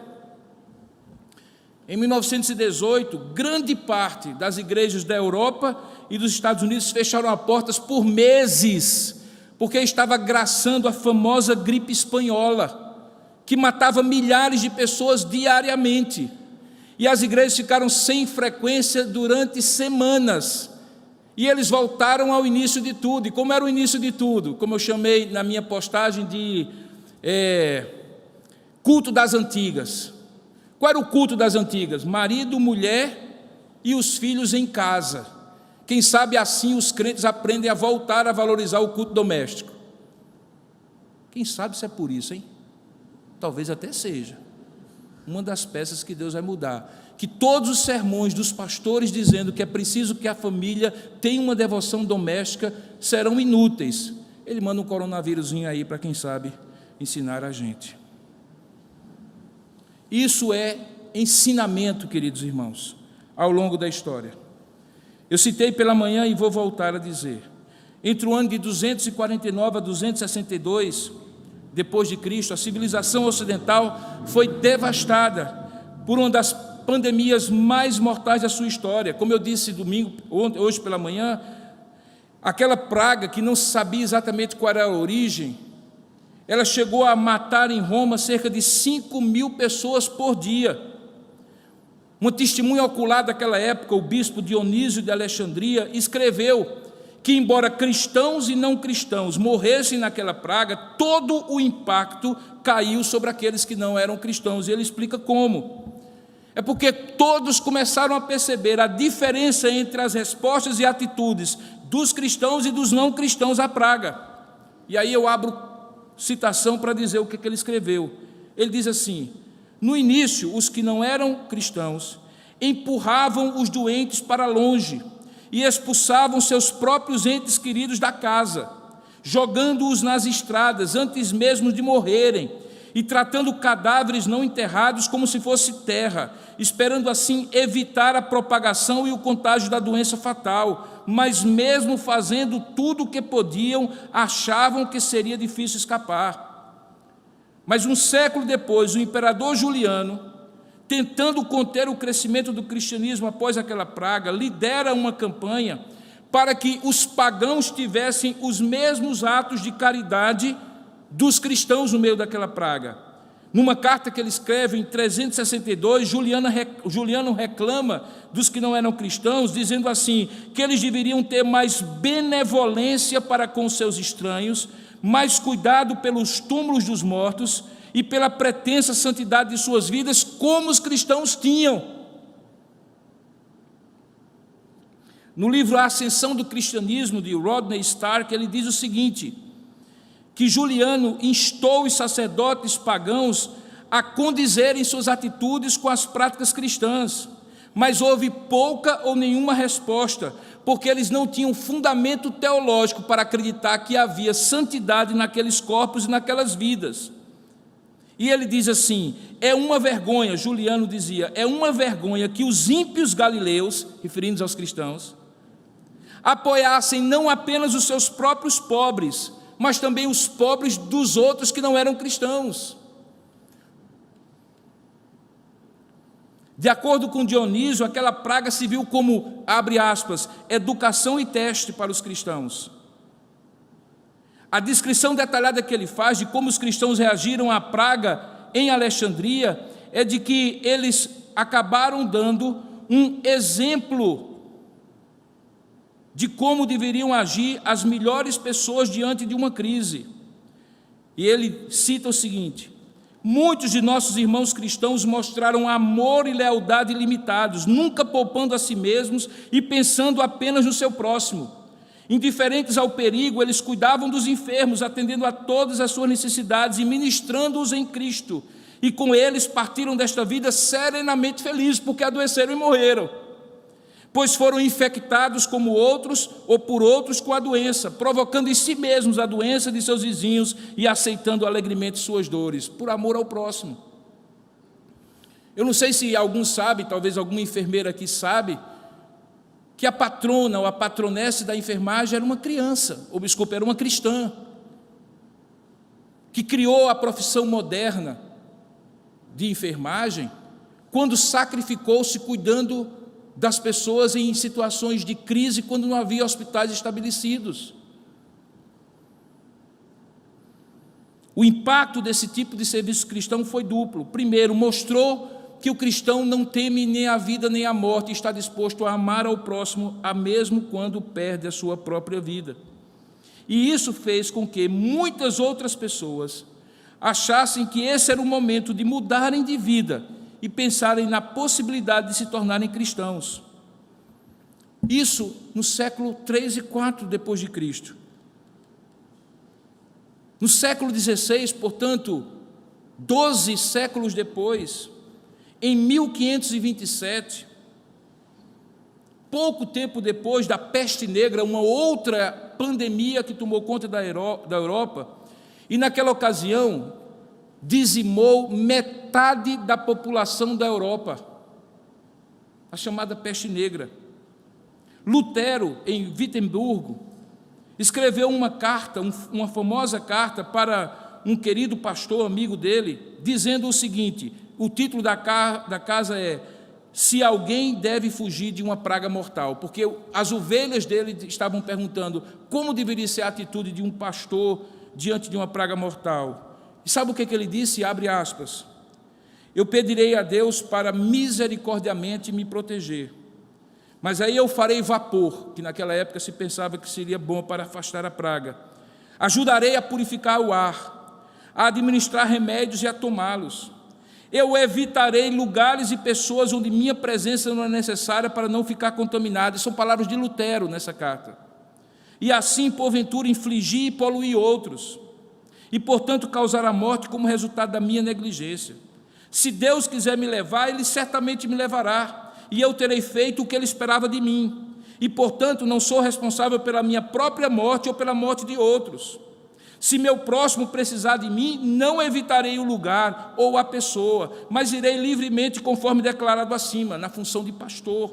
Em 1918, grande parte das igrejas da Europa e dos Estados Unidos fecharam as portas por meses, porque estava graçando a famosa gripe espanhola, que matava milhares de pessoas diariamente. E as igrejas ficaram sem frequência durante semanas. E eles voltaram ao início de tudo. E como era o início de tudo? Como eu chamei na minha postagem de culto das antigas. Qual era o culto das antigas? Marido, mulher e os filhos em casa. Quem sabe assim os crentes aprendem a voltar a valorizar o culto doméstico. Quem sabe se é por isso, hein? Talvez até seja uma das peças que Deus vai mudar. Que todos os sermões dos pastores dizendo que é preciso que a família tenha uma devoção doméstica serão inúteis. Ele manda um coronavírusinho aí para quem sabe ensinar a gente. Isso é ensinamento, queridos irmãos, ao longo da história. Eu citei pela manhã e vou voltar a dizer. Entre o ano de 249 a 262, depois de Cristo, a civilização ocidental foi devastada por uma das pandemias mais mortais da sua história. Como eu disse hoje pela manhã, aquela praga que não se sabia exatamente qual era a origem, ela chegou a matar em Roma cerca de 5.000 pessoas por dia. Um testemunho ocular daquela época, o bispo Dionísio de Alexandria, escreveu que, embora cristãos e não cristãos morressem naquela praga, todo o impacto caiu sobre aqueles que não eram cristãos. E ele explica como. É porque todos começaram a perceber a diferença entre as respostas e atitudes dos cristãos e dos não cristãos à praga. E aí eu abro citação para dizer o que ele escreveu. Ele diz assim: no início, os que não eram cristãos empurravam os doentes para longe e expulsavam seus próprios entes queridos da casa, jogando-os nas estradas antes mesmo de morrerem e tratando cadáveres não enterrados como se fosse terra, esperando assim evitar a propagação e o contágio da doença fatal, mas mesmo fazendo tudo o que podiam, achavam que seria difícil escapar. Mas um século depois, o imperador Juliano, tentando conter o crescimento do cristianismo após aquela praga, lidera uma campanha para que os pagãos tivessem os mesmos atos de caridade dos cristãos no meio daquela praga. Numa carta que ele escreve em 362, Juliano reclama dos que não eram cristãos, dizendo assim, que eles deveriam ter mais benevolência para com seus estranhos, mais cuidado pelos túmulos dos mortos e pela pretensa santidade de suas vidas, como os cristãos tinham. No livro A Ascensão do Cristianismo, de Rodney Stark, ele diz o seguinte, que Juliano instou os sacerdotes pagãos a condizerem suas atitudes com as práticas cristãs, mas houve pouca ou nenhuma resposta, porque eles não tinham fundamento teológico para acreditar que havia santidade naqueles corpos e naquelas vidas. E ele diz assim, é uma vergonha, Juliano dizia, é uma vergonha que os ímpios galileus, referindo-se aos cristãos, apoiassem não apenas os seus próprios pobres, mas também os pobres dos outros que não eram cristãos. De acordo com Dionísio, aquela praga se viu como, abre aspas, educação e teste para os cristãos. A descrição detalhada que ele faz de como os cristãos reagiram à praga em Alexandria é de que eles acabaram dando um exemplo de como deveriam agir as melhores pessoas diante de uma crise. E ele cita o seguinte, muitos de nossos irmãos cristãos mostraram amor e lealdade ilimitados, nunca poupando a si mesmos e pensando apenas no seu próximo. Indiferentes ao perigo, eles cuidavam dos enfermos, atendendo a todas as suas necessidades e ministrando-os em Cristo. E com eles partiram desta vida serenamente felizes, porque adoeceram e morreram, pois foram infectados como outros ou por outros com a doença, provocando em si mesmos a doença de seus vizinhos e aceitando alegremente suas dores, por amor ao próximo. Eu não sei se alguns sabem, talvez alguma enfermeira aqui sabe, que a patrona ou a patronesse da enfermagem era uma criança, ou desculpa, era uma cristã, que criou a profissão moderna de enfermagem, quando sacrificou-se cuidando das pessoas em situações de crise, quando não havia hospitais estabelecidos. O impacto desse tipo de serviço cristão foi duplo. Primeiro, mostrou que o cristão não teme nem a vida nem a morte, e está disposto a amar ao próximo, a mesmo quando perde a sua própria vida. E isso fez com que muitas outras pessoas achassem que esse era o momento de mudarem de vida e pensarem na possibilidade de se tornarem cristãos. Isso no século 3 e 4 depois de Cristo. No século 16, portanto, 12 séculos depois, em 1527, pouco tempo depois da peste negra, uma outra pandemia que tomou conta da Europa, e naquela ocasião dizimou metade da população da Europa, a chamada peste negra. Lutero, em Wittenberg, escreveu uma carta, uma famosa carta para um querido pastor, amigo dele, dizendo o seguinte, o título da casa é Se alguém deve fugir de uma praga mortal, porque as ovelhas dele estavam perguntando como deveria ser a atitude de um pastor diante de uma praga mortal. E sabe o que ele disse? Abre aspas. Eu pedirei a Deus para misericordiamente me proteger, mas aí eu farei vapor, que naquela época se pensava que seria bom para afastar a praga. Ajudarei a purificar o ar, a administrar remédios e a tomá-los. Eu evitarei lugares e pessoas onde minha presença não é necessária para não ficar contaminado. São palavras de Lutero nessa carta. E assim, porventura, infligir e poluir outros, e, portanto, causar a morte como resultado da minha negligência. Se Deus quiser me levar, Ele certamente me levará, e eu terei feito o que Ele esperava de mim, e, portanto, não sou responsável pela minha própria morte ou pela morte de outros. Se meu próximo precisar de mim, não evitarei o lugar ou a pessoa, mas irei livremente, conforme declarado acima, na função de pastor.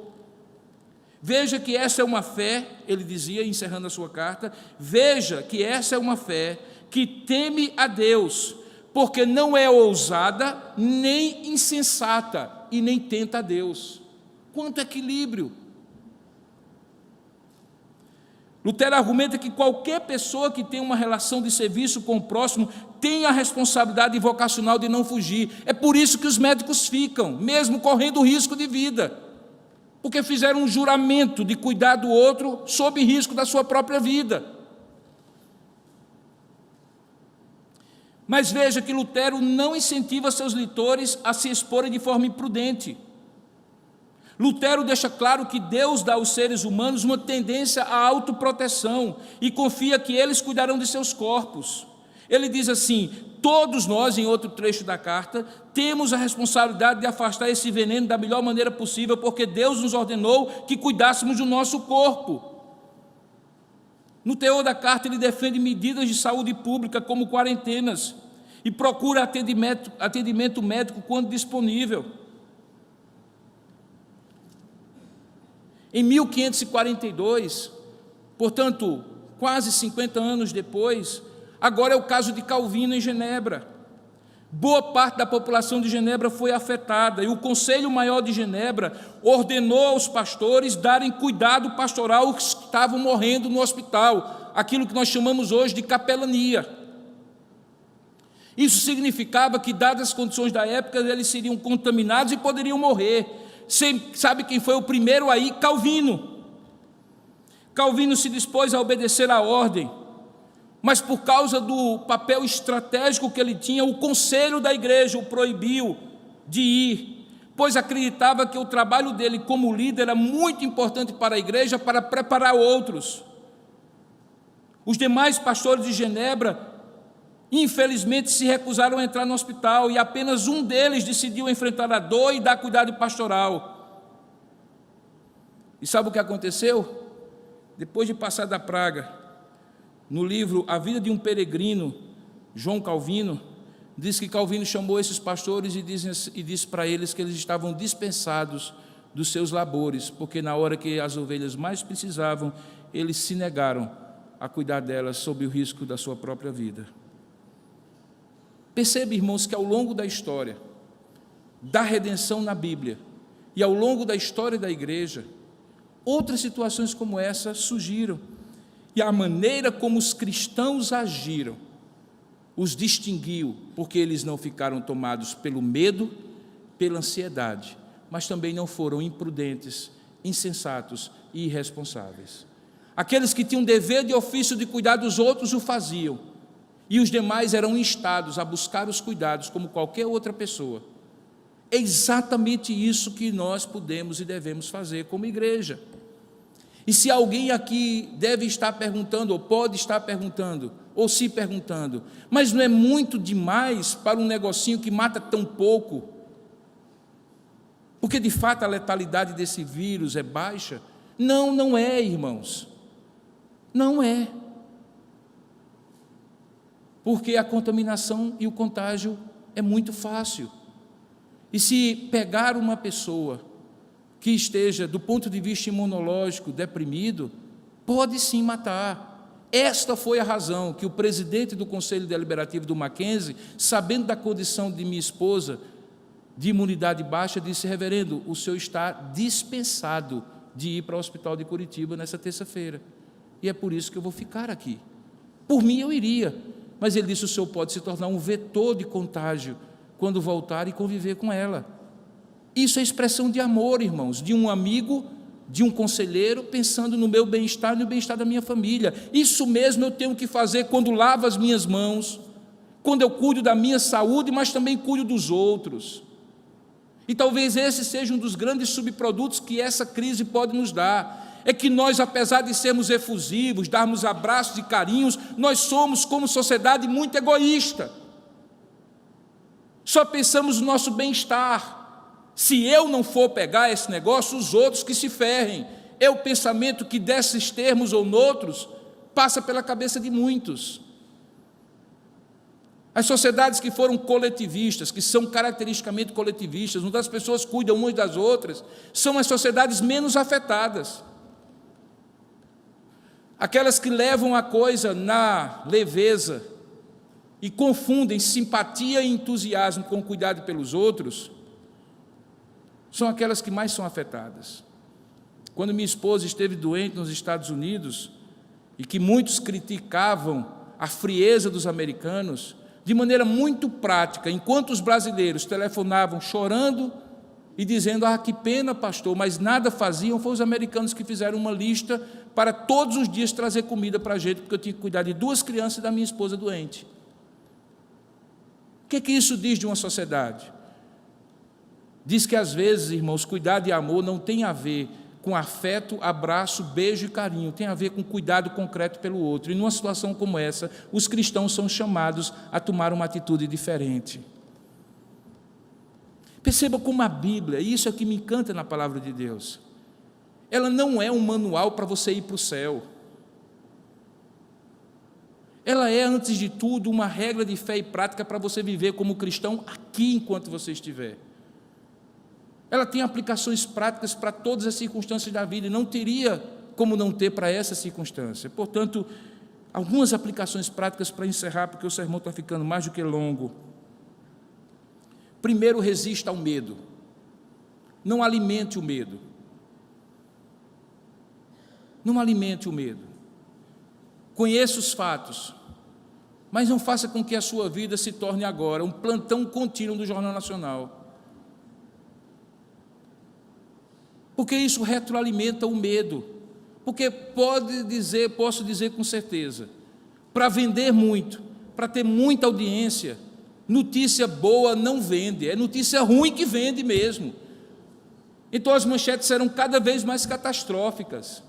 Veja que essa é uma fé, ele dizia, encerrando a sua carta, veja que essa é uma fé que teme a Deus, porque não é ousada, nem insensata, e nem tenta a Deus. Quanto equilíbrio! Lutero argumenta que qualquer pessoa que tem uma relação de serviço com o próximo tem a responsabilidade vocacional de não fugir. É por isso que os médicos ficam, mesmo correndo risco de vida, porque fizeram um juramento de cuidar do outro sob risco da sua própria vida. Mas veja que Lutero não incentiva seus leitores a se exporem de forma imprudente. Lutero deixa claro que Deus dá aos seres humanos uma tendência à autoproteção e confia que eles cuidarão de seus corpos. Ele diz assim: todos nós, em outro trecho da carta, temos a responsabilidade de afastar esse veneno da melhor maneira possível, porque Deus nos ordenou que cuidássemos do nosso corpo. No teor da carta, ele defende medidas de saúde pública, como quarentenas, e procura atendimento médico quando disponível. Em 1542, portanto, quase 50 anos depois, agora é o caso de Calvino em Genebra. Boa parte da população de Genebra foi afetada e o Conselho Maior de Genebra ordenou aos pastores darem cuidado pastoral aos que estavam morrendo no hospital, aquilo que nós chamamos hoje de capelania. Isso significava que, dadas as condições da época, eles seriam contaminados e poderiam morrer. Sabe quem foi o primeiro aí? Calvino. Calvino se dispôs a obedecer à ordem, mas por causa do papel estratégico que ele tinha, o conselho da igreja o proibiu de ir, pois acreditava que o trabalho dele como líder era muito importante para a igreja, para preparar outros. Os demais pastores de Genebra, infelizmente, se recusaram a entrar no hospital e apenas um deles decidiu enfrentar a dor e dar cuidado pastoral. E sabe o que aconteceu? Depois de passar da praga, no livro A Vida de um Peregrino, João Calvino, diz que Calvino chamou esses pastores e disse para eles que eles estavam dispensados dos seus labores, porque na hora que as ovelhas mais precisavam, eles se negaram a cuidar delas sob o risco da sua própria vida. Percebe, irmãos, que ao longo da história da redenção na Bíblia e ao longo da história da igreja, outras situações como essa surgiram. E a maneira como os cristãos agiram os distinguiu, porque eles não ficaram tomados pelo medo, pela ansiedade, mas também não foram imprudentes, insensatos e irresponsáveis. Aqueles que tinham dever de ofício de cuidar dos outros o faziam, e os demais eram instados a buscar os cuidados como qualquer outra pessoa. É exatamente isso que nós podemos e devemos fazer como igreja. E se alguém aqui deve estar perguntando, ou pode estar perguntando, ou se perguntando, mas não é muito demais para um negocinho que mata tão pouco? Porque de fato a letalidade desse vírus é baixa? Não, não é, irmãos. Não é. Porque a contaminação e o contágio é muito fácil. E se pegar uma pessoa que esteja, do ponto de vista imunológico, deprimido, pode sim matar. Esta foi a razão que o presidente do Conselho Deliberativo do Mackenzie, sabendo da condição de minha esposa, de imunidade baixa, disse: reverendo, o senhor está dispensado de ir para o hospital de Curitiba nessa terça-feira. E é por isso que eu vou ficar aqui. Por mim eu iria. Mas ele disse: o senhor pode se tornar um vetor de contágio quando voltar e conviver com ela. Isso é expressão de amor, irmãos, de um amigo, de um conselheiro, pensando no meu bem-estar e no bem-estar da minha família. Isso mesmo eu tenho que fazer quando lavo as minhas mãos, quando eu cuido da minha saúde, mas também cuido dos outros. E talvez esse seja um dos grandes subprodutos que essa crise pode nos dar. É que nós, apesar de sermos efusivos, darmos abraços e carinhos, nós somos, como sociedade, muito egoísta. Só pensamos no nosso bem-estar. Se eu não for pegar esse negócio, os outros que se ferrem. É o pensamento que, desses termos ou noutros, passa pela cabeça de muitos. As sociedades que foram coletivistas, que são caracteristicamente coletivistas, onde as pessoas cuidam umas das outras, são as sociedades menos afetadas. Aquelas que levam a coisa na leveza e confundem simpatia e entusiasmo com cuidado pelos outros, são aquelas que mais são afetadas. Quando minha esposa esteve doente nos Estados Unidos, e que muitos criticavam a frieza dos americanos, de maneira muito prática, enquanto os brasileiros telefonavam chorando e dizendo: ah, que pena, pastor, mas nada faziam, foram os americanos que fizeram uma lista para todos os dias trazer comida para a gente, porque eu tinha que cuidar de 2 crianças e da minha esposa doente. O que isso diz de uma sociedade? Diz que, às vezes, irmãos, cuidado e amor não tem a ver com afeto, abraço, beijo e carinho, tem a ver com cuidado concreto pelo outro. E numa situação como essa, os cristãos são chamados a tomar uma atitude diferente. Perceba como a Bíblia, e isso é o que me encanta na palavra de Deus, ela não é um manual para você ir para o céu. Ela é, antes de tudo, uma regra de fé e prática para você viver como cristão aqui enquanto você estiver. Ela tem aplicações práticas para todas as circunstâncias da vida, e não teria como não ter para essa circunstância. Portanto, algumas aplicações práticas para encerrar, porque o sermão está ficando mais do que longo. Primeiro, resista ao medo. Não alimente o medo. Não alimente o medo. Conheça os fatos, mas não faça com que a sua vida se torne agora um plantão contínuo do Jornal Nacional. Porque isso retroalimenta o medo. Porque posso dizer com certeza, para vender muito, para ter muita audiência, notícia boa não vende, é notícia ruim que vende mesmo. Então as manchetes serão cada vez mais catastróficas.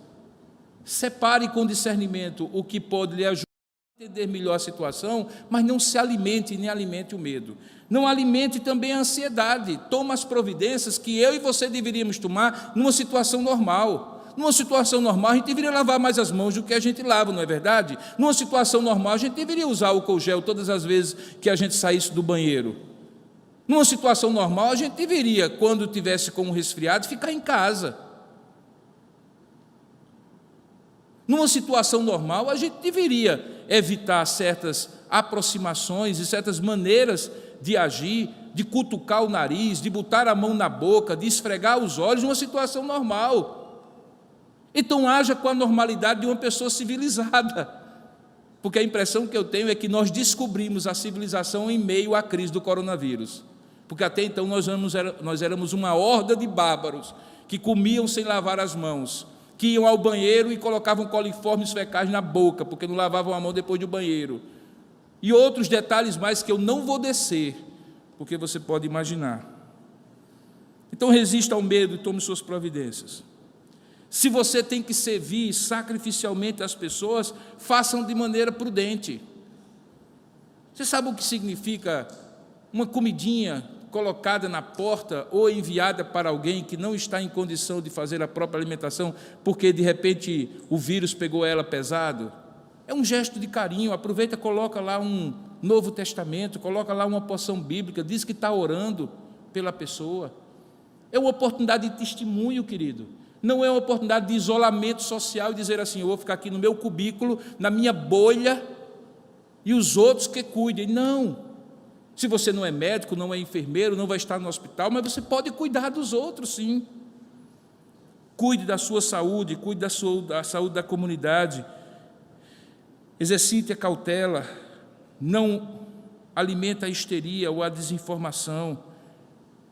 Separe com discernimento o que pode lhe ajudar a entender melhor a situação, mas não se alimente nem alimente o medo. Não alimente também a ansiedade. Toma as providências que eu e você deveríamos tomar numa situação normal. Numa situação normal, a gente deveria lavar mais as mãos do que a gente lava, não é verdade? Numa situação normal, a gente deveria usar álcool gel todas as vezes que a gente saísse do banheiro. Numa situação normal, a gente deveria, quando tivesse com um resfriado, ficar em casa. Numa situação normal, a gente deveria evitar certas aproximações e certas maneiras de agir, de cutucar o nariz, de botar a mão na boca, de esfregar os olhos, numa situação normal. Então, haja com a normalidade de uma pessoa civilizada, porque a impressão que eu tenho é que nós descobrimos a civilização em meio à crise do coronavírus, porque até então nós éramos uma horda de bárbaros que comiam sem lavar as mãos, que iam ao banheiro e colocavam coliformes fecais na boca, porque não lavavam a mão depois do banheiro. E outros detalhes mais que eu não vou descer, porque você pode imaginar. Então resista ao medo e tome suas providências. Se você tem que servir sacrificialmente as pessoas, façam de maneira prudente. Você sabe o que significa uma comidinha colocada na porta ou enviada para alguém que não está em condição de fazer a própria alimentação, porque de repente o vírus pegou ela pesado? É um gesto de carinho. Aproveita, coloca lá um Novo Testamento, coloca lá uma porção bíblica, diz que está orando pela pessoa. É uma oportunidade de testemunho, querido. Não é uma oportunidade de isolamento social e dizer assim: eu vou ficar aqui no meu cubículo, na minha bolha, e os outros que cuidem. Não. Se você não é médico, não é enfermeiro, não vai estar no hospital, mas você pode cuidar dos outros, sim. Cuide da sua saúde, cuide da saúde da comunidade. Exercite a cautela, não alimente a histeria ou a desinformação,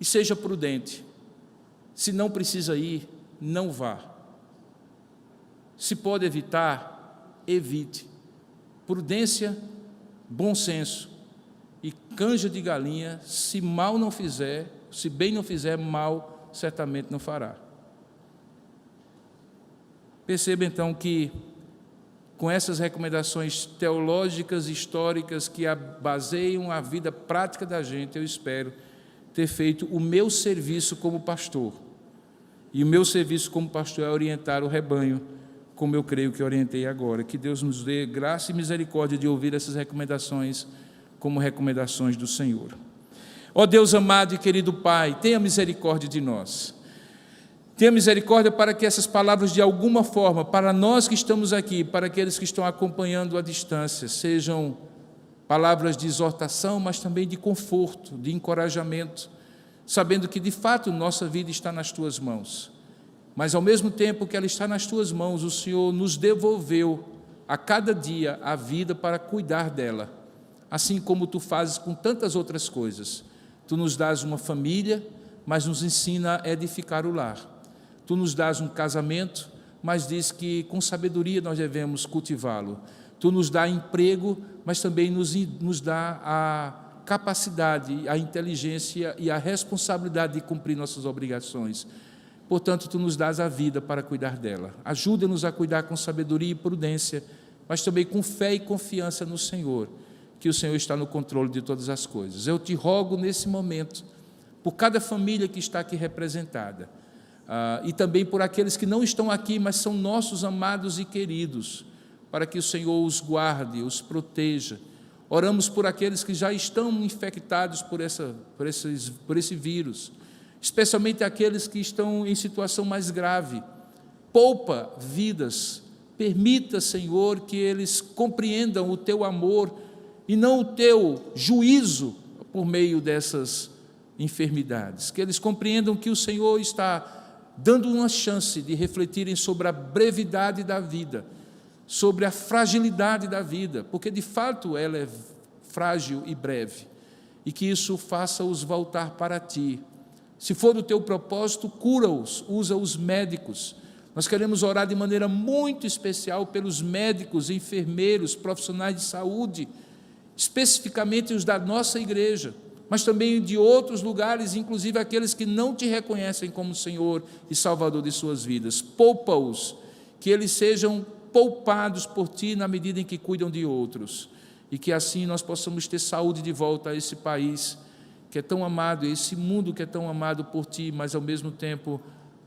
e seja prudente. Se não precisa ir, não vá. Se pode evitar, evite. Prudência, bom senso e canja de galinha, se mal não fizer, se bem não fizer, mal certamente não fará. Perceba então que, com essas recomendações teológicas e históricas que baseiam a vida prática da gente, eu espero ter feito o meu serviço como pastor. E o meu serviço como pastor é orientar o rebanho, como eu creio que orientei agora. Que Deus nos dê graça e misericórdia de ouvir essas recomendações como recomendações do Senhor. Ó Deus amado e querido Pai, tenha misericórdia de nós. Tenha misericórdia para que essas palavras, de alguma forma, para nós que estamos aqui, para aqueles que estão acompanhando à distância, sejam palavras de exortação, mas também de conforto, de encorajamento, sabendo que, de fato, nossa vida está nas Tuas mãos. Mas, ao mesmo tempo que ela está nas Tuas mãos, o Senhor nos devolveu a cada dia a vida para cuidar dela, assim como tu fazes com tantas outras coisas. Tu nos dás uma família, mas nos ensina a edificar o lar. Tu nos dás um casamento, mas diz que com sabedoria nós devemos cultivá-lo. Tu nos dá emprego, mas também nos dá a capacidade, a inteligência e a responsabilidade de cumprir nossas obrigações. Portanto, tu nos dás a vida para cuidar dela. Ajuda-nos a cuidar com sabedoria e prudência, mas também com fé e confiança no Senhor, que o Senhor está no controle de todas as coisas. Eu te rogo nesse momento, por cada família que está aqui representada, e também por aqueles que não estão aqui, mas são nossos amados e queridos, para que o Senhor os guarde, os proteja. Oramos por aqueles que já estão infectados por esse vírus, especialmente aqueles que estão em situação mais grave. Poupa vidas, permita, Senhor, que eles compreendam o Teu amor e não o Teu juízo por meio dessas enfermidades, que eles compreendam que o Senhor está dando uma chance de refletirem sobre a brevidade da vida, sobre a fragilidade da vida, porque de fato ela é frágil e breve, e que isso faça-os voltar para Ti. Se for do Teu propósito, cura-os, usa os médicos. Nós queremos orar de maneira muito especial pelos médicos, enfermeiros, profissionais de saúde, especificamente os da nossa igreja, mas também de outros lugares, inclusive aqueles que não Te reconhecem como Senhor e Salvador de suas vidas. Poupa-os, que eles sejam poupados por Ti na medida em que cuidam de outros, e que assim nós possamos ter saúde de volta a esse país que é tão amado, esse mundo que é tão amado por Ti, mas ao mesmo tempo,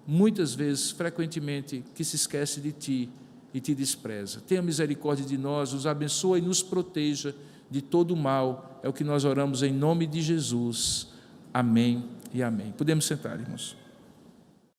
muitas vezes, frequentemente, que se esquece de Ti e Te despreza. Tenha misericórdia de nós, nos abençoa e nos proteja de todo o mal. É o que nós oramos em nome de Jesus. Amém e amém. Podemos sentar, irmãos.